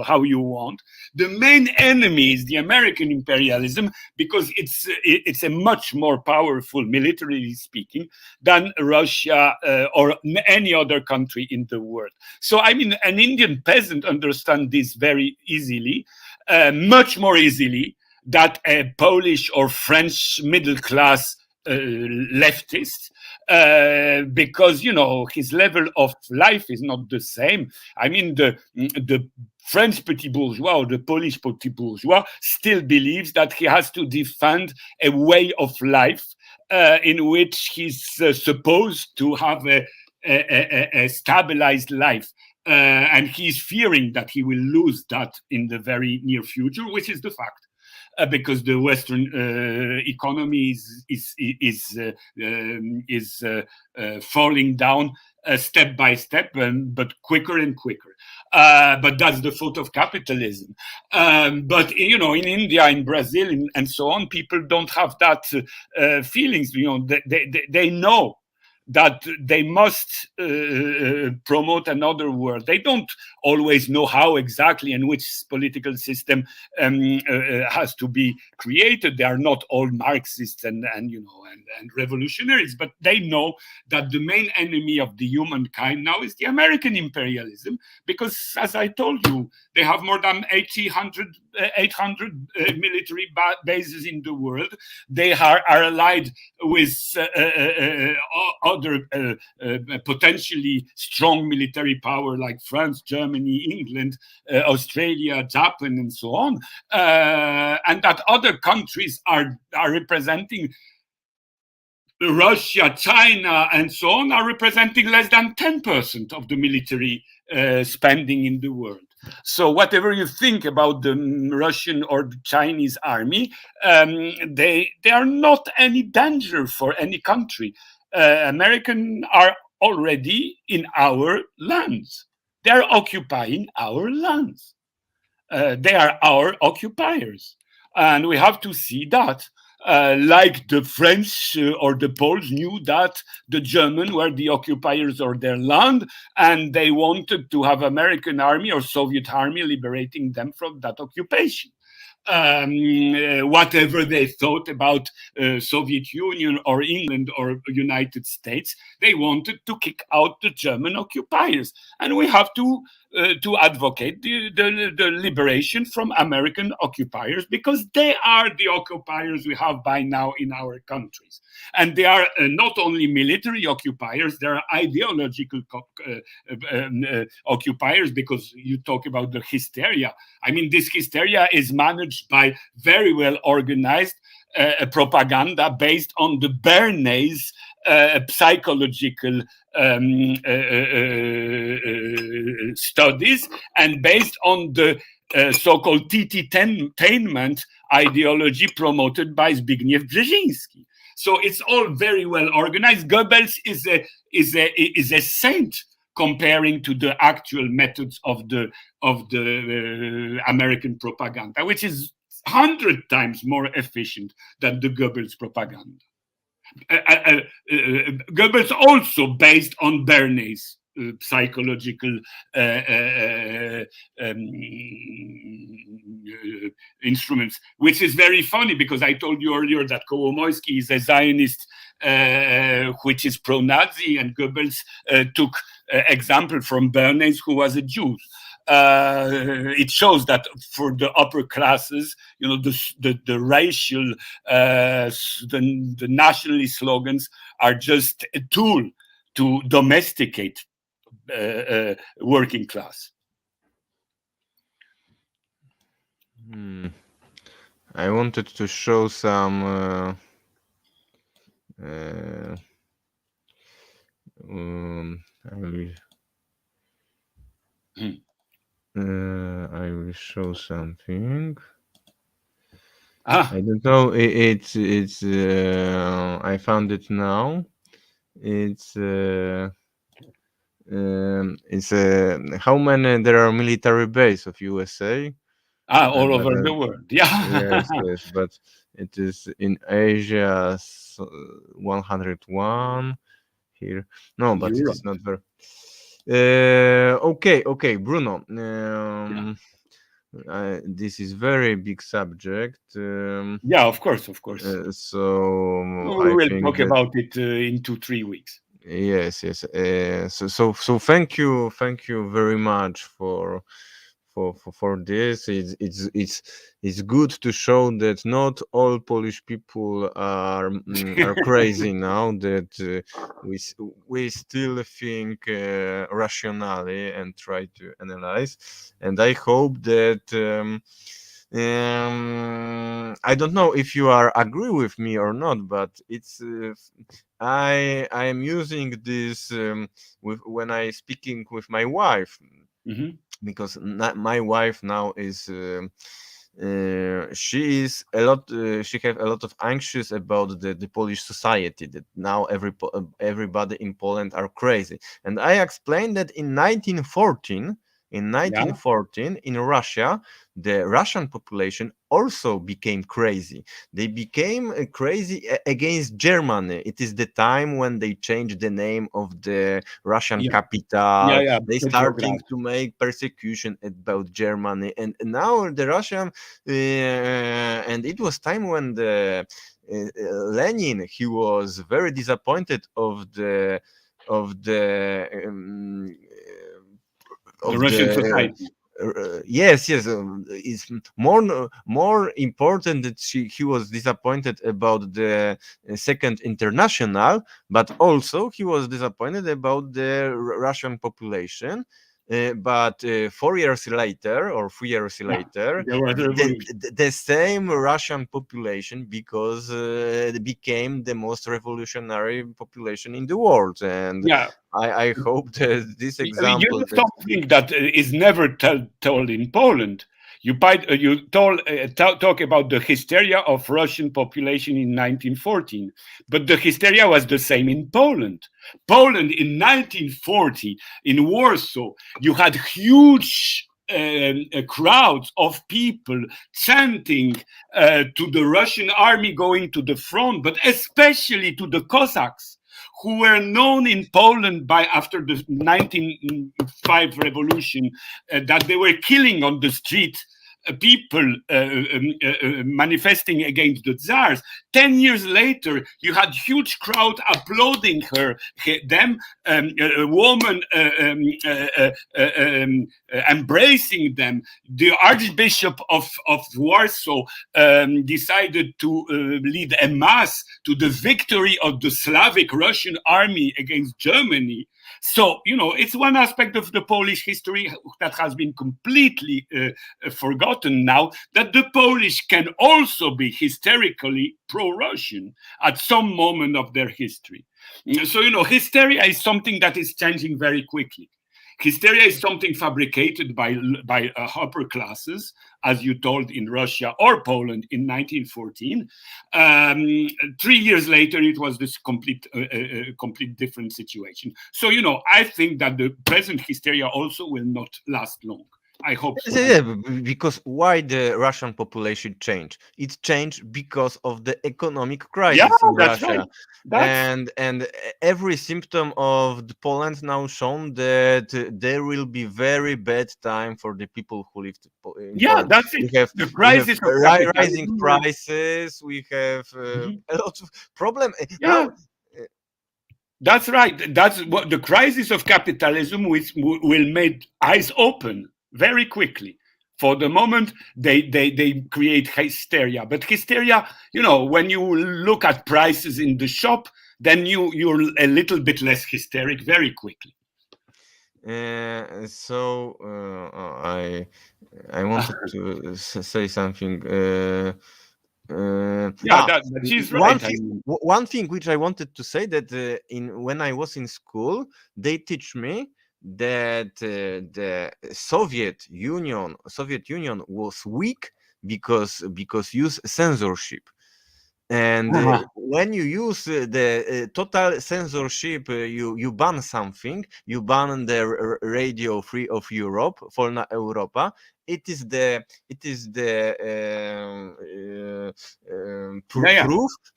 how you want, the main enemy is the American imperialism, because it's a much more powerful, militarily speaking, than Russia or any other country in the world. So, I mean, an Indian peasant understands this very easily, much more easily than a Polish or French middle class leftist, because, you know, his level of life is not the same. I mean, the French petit bourgeois or the Polish petit bourgeois still believes that he has to defend a way of life in which he's supposed to have a stabilized life. And he's fearing that he will lose that in the very near future, which is the fact. because the Western economy is falling down step by step, but quicker and quicker. But that's the fault of capitalism. But in India, in Brazil, and so on, people don't have that feelings. They know that they must promote another world. They don't always know how exactly and which political system has to be created. They are not all Marxists and revolutionaries, but they know that the main enemy of the humankind now is the American imperialism, because, as I told you, they have more than 800 military bases in the world. They are allied with other potentially strong military power like France, Germany, England, Australia, Japan, and so on, and that other countries are representing. Russia, China, and so on are representing less than 10% of the military spending in the world. So whatever you think about the Russian or the Chinese army, they are not any danger for any country. Americans are already in our lands. They are occupying our lands. They are our occupiers. And we have to see that. Like the French or the Poles knew that the Germans were the occupiers of their land, and they wanted to have American army or Soviet army liberating them from that occupation. Whatever they thought about Soviet Union or England or United States, they wanted to kick out the German occupiers, and we have to advocate the liberation from American occupiers, because they are the occupiers we have by now in our countries, and they are not only military occupiers, they are ideological occupiers, because you talk about the hysteria. I mean, this hysteria is managed by very well organized propaganda based on the Bernays psychological studies, and based on the so-called tititainment ideology promoted by Zbigniew Brzezinski. So it's all very well organized. Goebbels is a saint comparing to the actual methods of the American propaganda, which is 100 times more efficient than the Goebbels propaganda. Goebbels also based on Bernays psychological instruments, which is very funny, because I told you earlier that Kołomoyski is a Zionist which is pro-Nazi, and Goebbels took example from Bernays, who was a Jew. It shows that for the upper classes, the racial, the nationalist slogans are just a tool to domesticate working class. I wanted to show some I will show something. I don't know. It's I found it now. It's how many there are military base of USA? All over the world. Yeah. Yes, but it is in Asia 101 here. No, but Europe. it is not very. Okay, Bruno. This is very big subject. Yeah, of course. So We will talk about it in 2-3 weeks. Yes. So thank you very much for this. It's good to show that not all Polish people are crazy now. That we still think rationally and try to analyze. And I hope that. I don't know if you are agree with me or not, but it's I am using this when I speaking with my wife. Mm-hmm. Because my wife now is she is a lot. She have a lot of anxious about the Polish society, that now everybody in Poland are crazy. And I explained that in 1914, Yeah, in Russia, the Russian population also became crazy. They became crazy against Germany. It is the time when they changed the name of the Russian yeah, capital. yeah. They starting Petrograd. to make persecution about Germany, and now the Russian, and it was time when the Lenin, he was very disappointed of the The of Russian the society. yes, it's more important that he was disappointed about the second international, but also he was disappointed about the Russian population. But 4 years later, or 3 years Yeah, later, there was a revolution. the same Russian population, because it became the most revolutionary population in the world. And Yeah. I hope that this You example know that something that is never told in Poland. You talk about the hysteria of Russian population in 1914, but the hysteria was the same in Poland. Poland in 1940, in Warsaw, you had huge crowds of people chanting to the Russian army going to the front, but especially to the Cossacks, who were known in Poland by after the 1905 revolution, that they were killing on the street people manifesting against the Tsars. 10 years later, you had huge crowd applauding them, a woman embracing them. The Archbishop of Warsaw decided to lead a mass to the victory of the Slavic Russian army against Germany. So, it's one aspect of the Polish history that has been completely forgotten now, that the Polish can also be hysterically pro-Russian at some moment of their history. So, hysteria is something that is changing very quickly. Hysteria is something fabricated by upper classes, as you told, in Russia or Poland in 1914. 3 years later, it was this complete different situation. So, I think that the present hysteria also will not last long. I hope so. yeah, because why the Russian population changed? It changed because of the economic Yeah, crisis in that's right. Russia, That's and every symptom of the Poland now shown that there will be very bad time for the people who live in Yeah, Poland. that's it. The We have crisis of rising capitalism. prices. We have Mhm. a lot of problem now. Yeah, that's right. That's what the crisis of capitalism, which will make eyes open very quickly. For the moment, they create hysteria. But hysteria, when you look at prices in the shop, then you're a little bit less hysteric very quickly. So I wanted to say something. Yeah, that she's One right. I thing, mean, one thing which I wanted to say, that in when I was in school, they teach me that Soviet Union was weak because use censorship. And when you use the total censorship, you ban something, you ban the radio free of Europe, Wolna Europa. It is the yeah, yeah.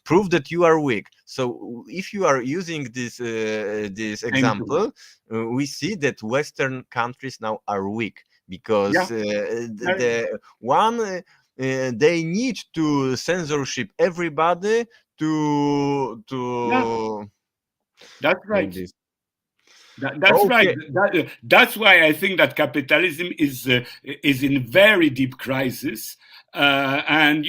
proof that you are weak. So if you are using this Same to me. example, we see that Western countries now are weak, because Yeah, yeah, the one they need to censorship everybody yeah. to That's right. this. That's right. Okay. That's why I think that capitalism is in very deep crisis, and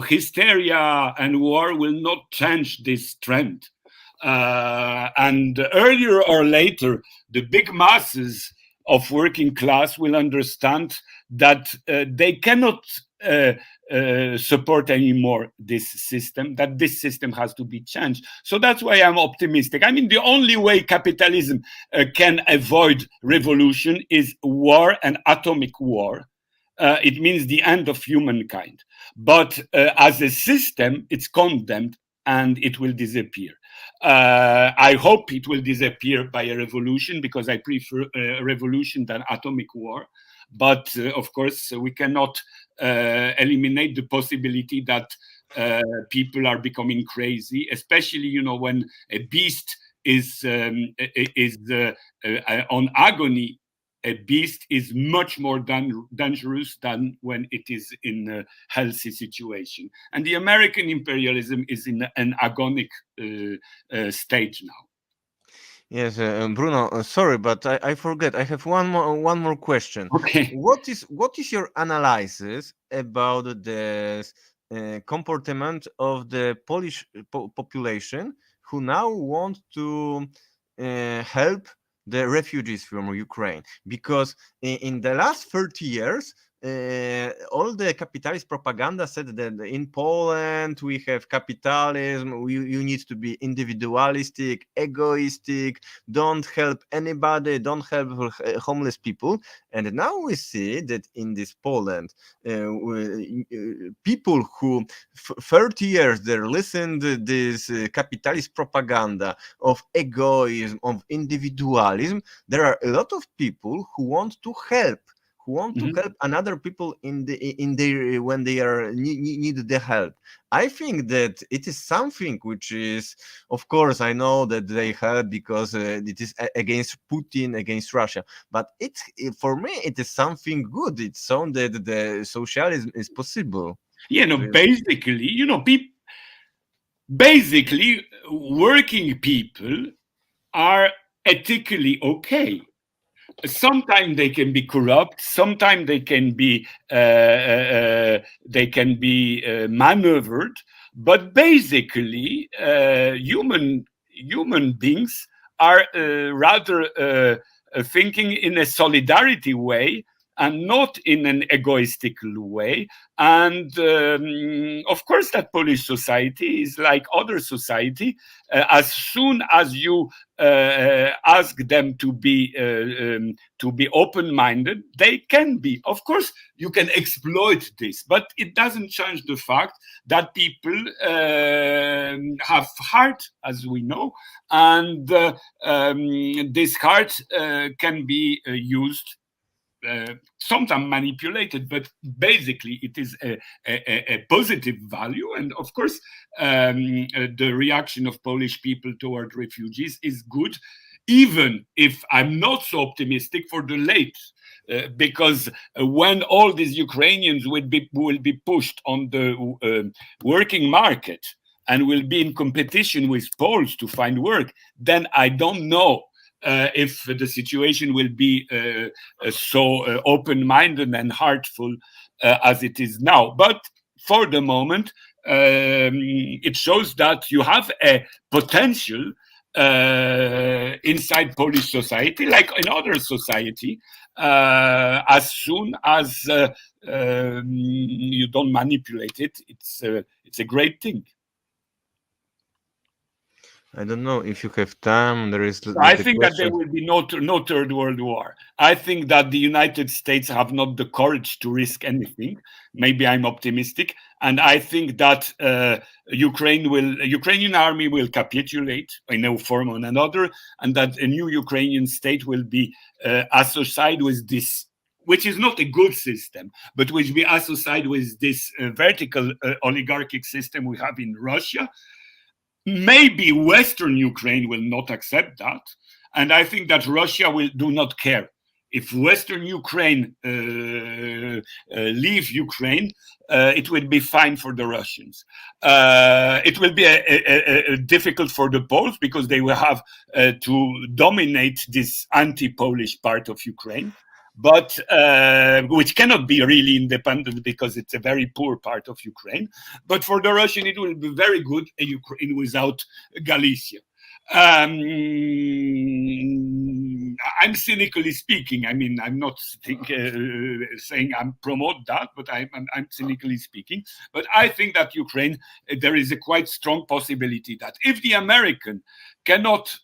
hysteria and war will not change this trend. And earlier or later, the big masses of working class will understand that they cannot uh, support anymore this system, that this system has to be changed. So that's why I'm optimistic. I mean, the only way capitalism can avoid revolution is war and atomic war. it means the end of humankind. But as a system, it's condemned and it will disappear. I hope it will disappear by a revolution, because I prefer a revolution than atomic war. But of course, we cannot eliminate the possibility that people are becoming crazy, especially, when a beast is on agony. A beast is much more dangerous than when it is in a healthy situation. And the American imperialism is in an agonic stage now. Yes, Bruno, sorry, but I forget. I have one more question. Okay. What is your analysis about the comportment of the Polish population who now want to help the refugees from Ukraine? Because in the last 30 years, all the capitalist propaganda said that in Poland we have capitalism, you need to be individualistic, egoistic, don't help anybody, don't help homeless people. And now we see that in this Poland, people who 30 years they listened to this capitalist propaganda of egoism, of individualism, there are a lot of people who want to help, another people in their when they are need the help. I think that it is something which is, of course, I know that they help because it is against Putin, against Russia, but for me it is something good. It's shown that the socialism is possible. Basically, working people are ethically okay. Sometimes they can be corrupt. Sometimes they can be maneuvered. But basically, human beings are rather thinking in a solidarity way and not in an egoistical way. And of course, that Polish society is like other society. As soon as you ask them to be open-minded, they can be. Of course, you can exploit this, but it doesn't change the fact that people have heart, as we know, and this heart can be used. Sometimes manipulated, but basically it is a positive value. And of course, the reaction of Polish people toward refugees is good, even if I'm not so optimistic for the late. Because when all these Ukrainians will be pushed on the working market and will be in competition with Poles to find work, then I don't know if the situation will be so open-minded and heartful as it is now. But for the moment, it shows that you have a potential inside Polish society, like in other society, as soon as you don't manipulate it. It's a great thing. I don't know if you have time. There is I think that there will be no third world war. I think that the United States have not the courage to risk anything. Maybe I'm optimistic, and I think that Ukrainian army will capitulate in no form or another, and that a new Ukrainian state will be associated with this, which is not a good system, but which be associated with this vertical oligarchic system we have in Russia. Maybe Western Ukraine will not accept that. And I think that Russia do not care. If Western Ukraine leave Ukraine, it will be fine for the Russians. It will be difficult for the Poles because they will have to dominate this anti-Polish part of Ukraine, but which cannot be really independent because it's a very poor part of Ukraine. But for the Russian, it will be very good a Ukraine without Galicia. I'm cynically speaking. I mean, I'm not saying I'm promote that, but I'm cynically speaking. But I think that Ukraine, there is a quite strong possibility that if the American cannot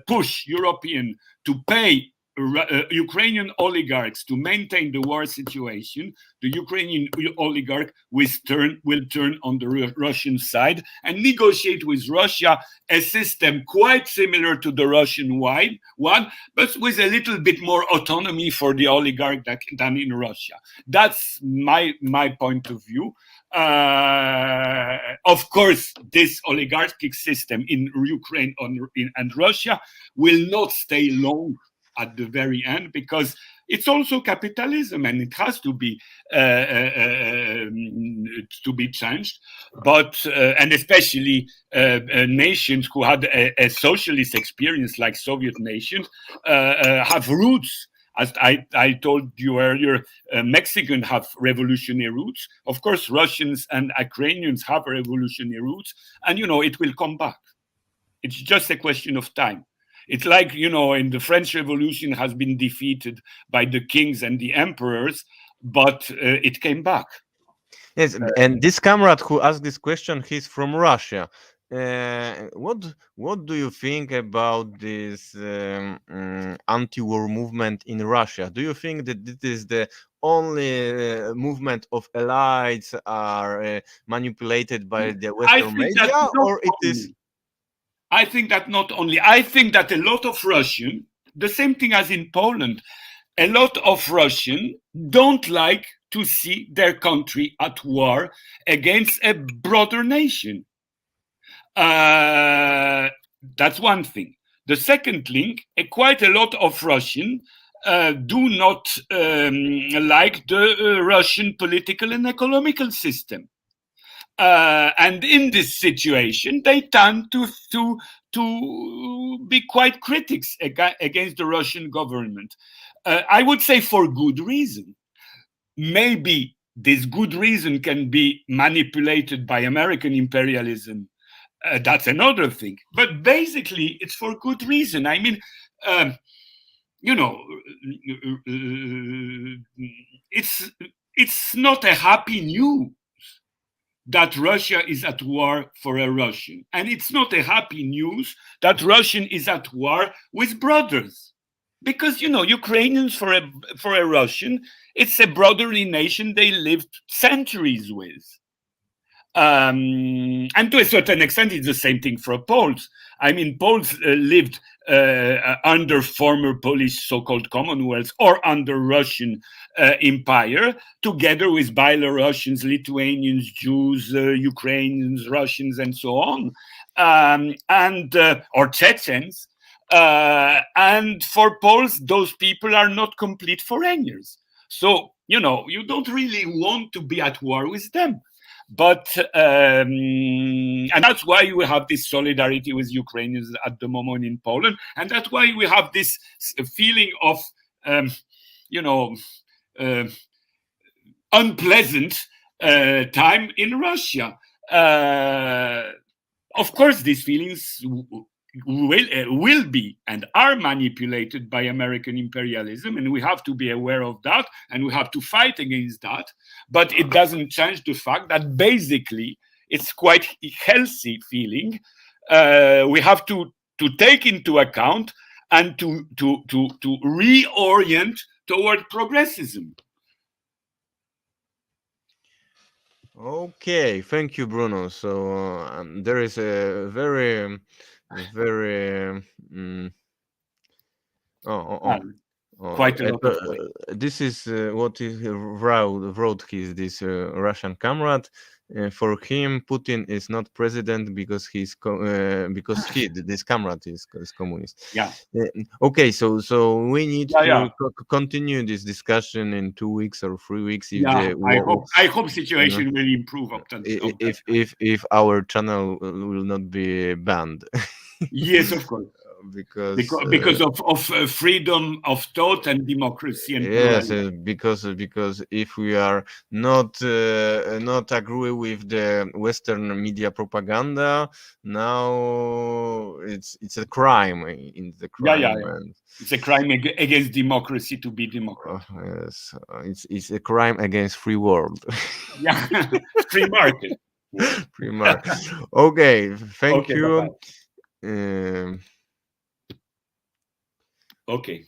push European to pay Ukrainian oligarchs to maintain the war situation, the Ukrainian oligarch will turn on the Russian side and negotiate with Russia a system quite similar to the Russian one, but with a little bit more autonomy for the oligarch than in Russia. That's my point of view. Of course, this oligarchic system in Ukraine and Russia will not stay long at the very end, because it's also capitalism and it has to be changed. But and especially nations who had a socialist experience like Soviet nations have roots. As I told you earlier, Mexicans have revolutionary roots. Of course, Russians and Ukrainians have revolutionary roots, and it will come back. It's just a question of time. It's like, in the French Revolution has been defeated by the kings and the emperors, but it came back. Yes, and this comrade who asked this question, he's from Russia. What do you think about this anti-war movement in Russia? Do you think that this is the only movement of elites are manipulated by the Western media, or it is? I think that not only. I think that a lot of Russian, the same thing as in Poland, a lot of Russian don't like to see their country at war against a broader nation. That's one thing. The second link, quite a lot of Russian do not like the Russian political and economical system. And in this situation, they tend to be quite critics against the Russian government. I would say for good reason. Maybe this good reason can be manipulated by American imperialism. That's another thing. But basically, it's for good reason. I mean, it's not a happy news that Russia is at war for a Russian. And it's not a happy news that Russian is at war with brothers. Because, Ukrainians for a Russian, it's a brotherly nation they lived centuries with. And to a certain extent, it's the same thing for Poles. I mean, Poles lived under former Polish so-called Commonwealth or under Russian empire, together with Belarusians, Lithuanians, Jews, Ukrainians, Russians, and so on, or Chechens. And for Poles, those people are not complete foreigners. So, you don't really want to be at war with them. But and that's why we have this solidarity with Ukrainians at the moment in Poland, and that's why we have this feeling of unpleasant time in Russia. Of course, these feelings will be and are manipulated by American imperialism, and we have to be aware of that, and we have to fight against that. But it doesn't change the fact that basically it's quite a healthy feeling. We have to take into account and to reorient toward progressism. Okay, thank you, Bruno. So there is a very quite a lot of this is what he wrote this Russian comrade. For him, Putin is not president because this comrade is communist. Yeah. Okay, so we need to continue this discussion in 2 weeks or 3 weeks. I hope situation will improve if our channel will not be banned. Yes, of course. Because of freedom of thought and democracy and because if we are not agree with the Western media propaganda, now it's a crime in the crime. It's a crime against democracy to be democratic. Yes, it's a crime against free world. Yeah, free market. Free market. Okay, thank you. Okay.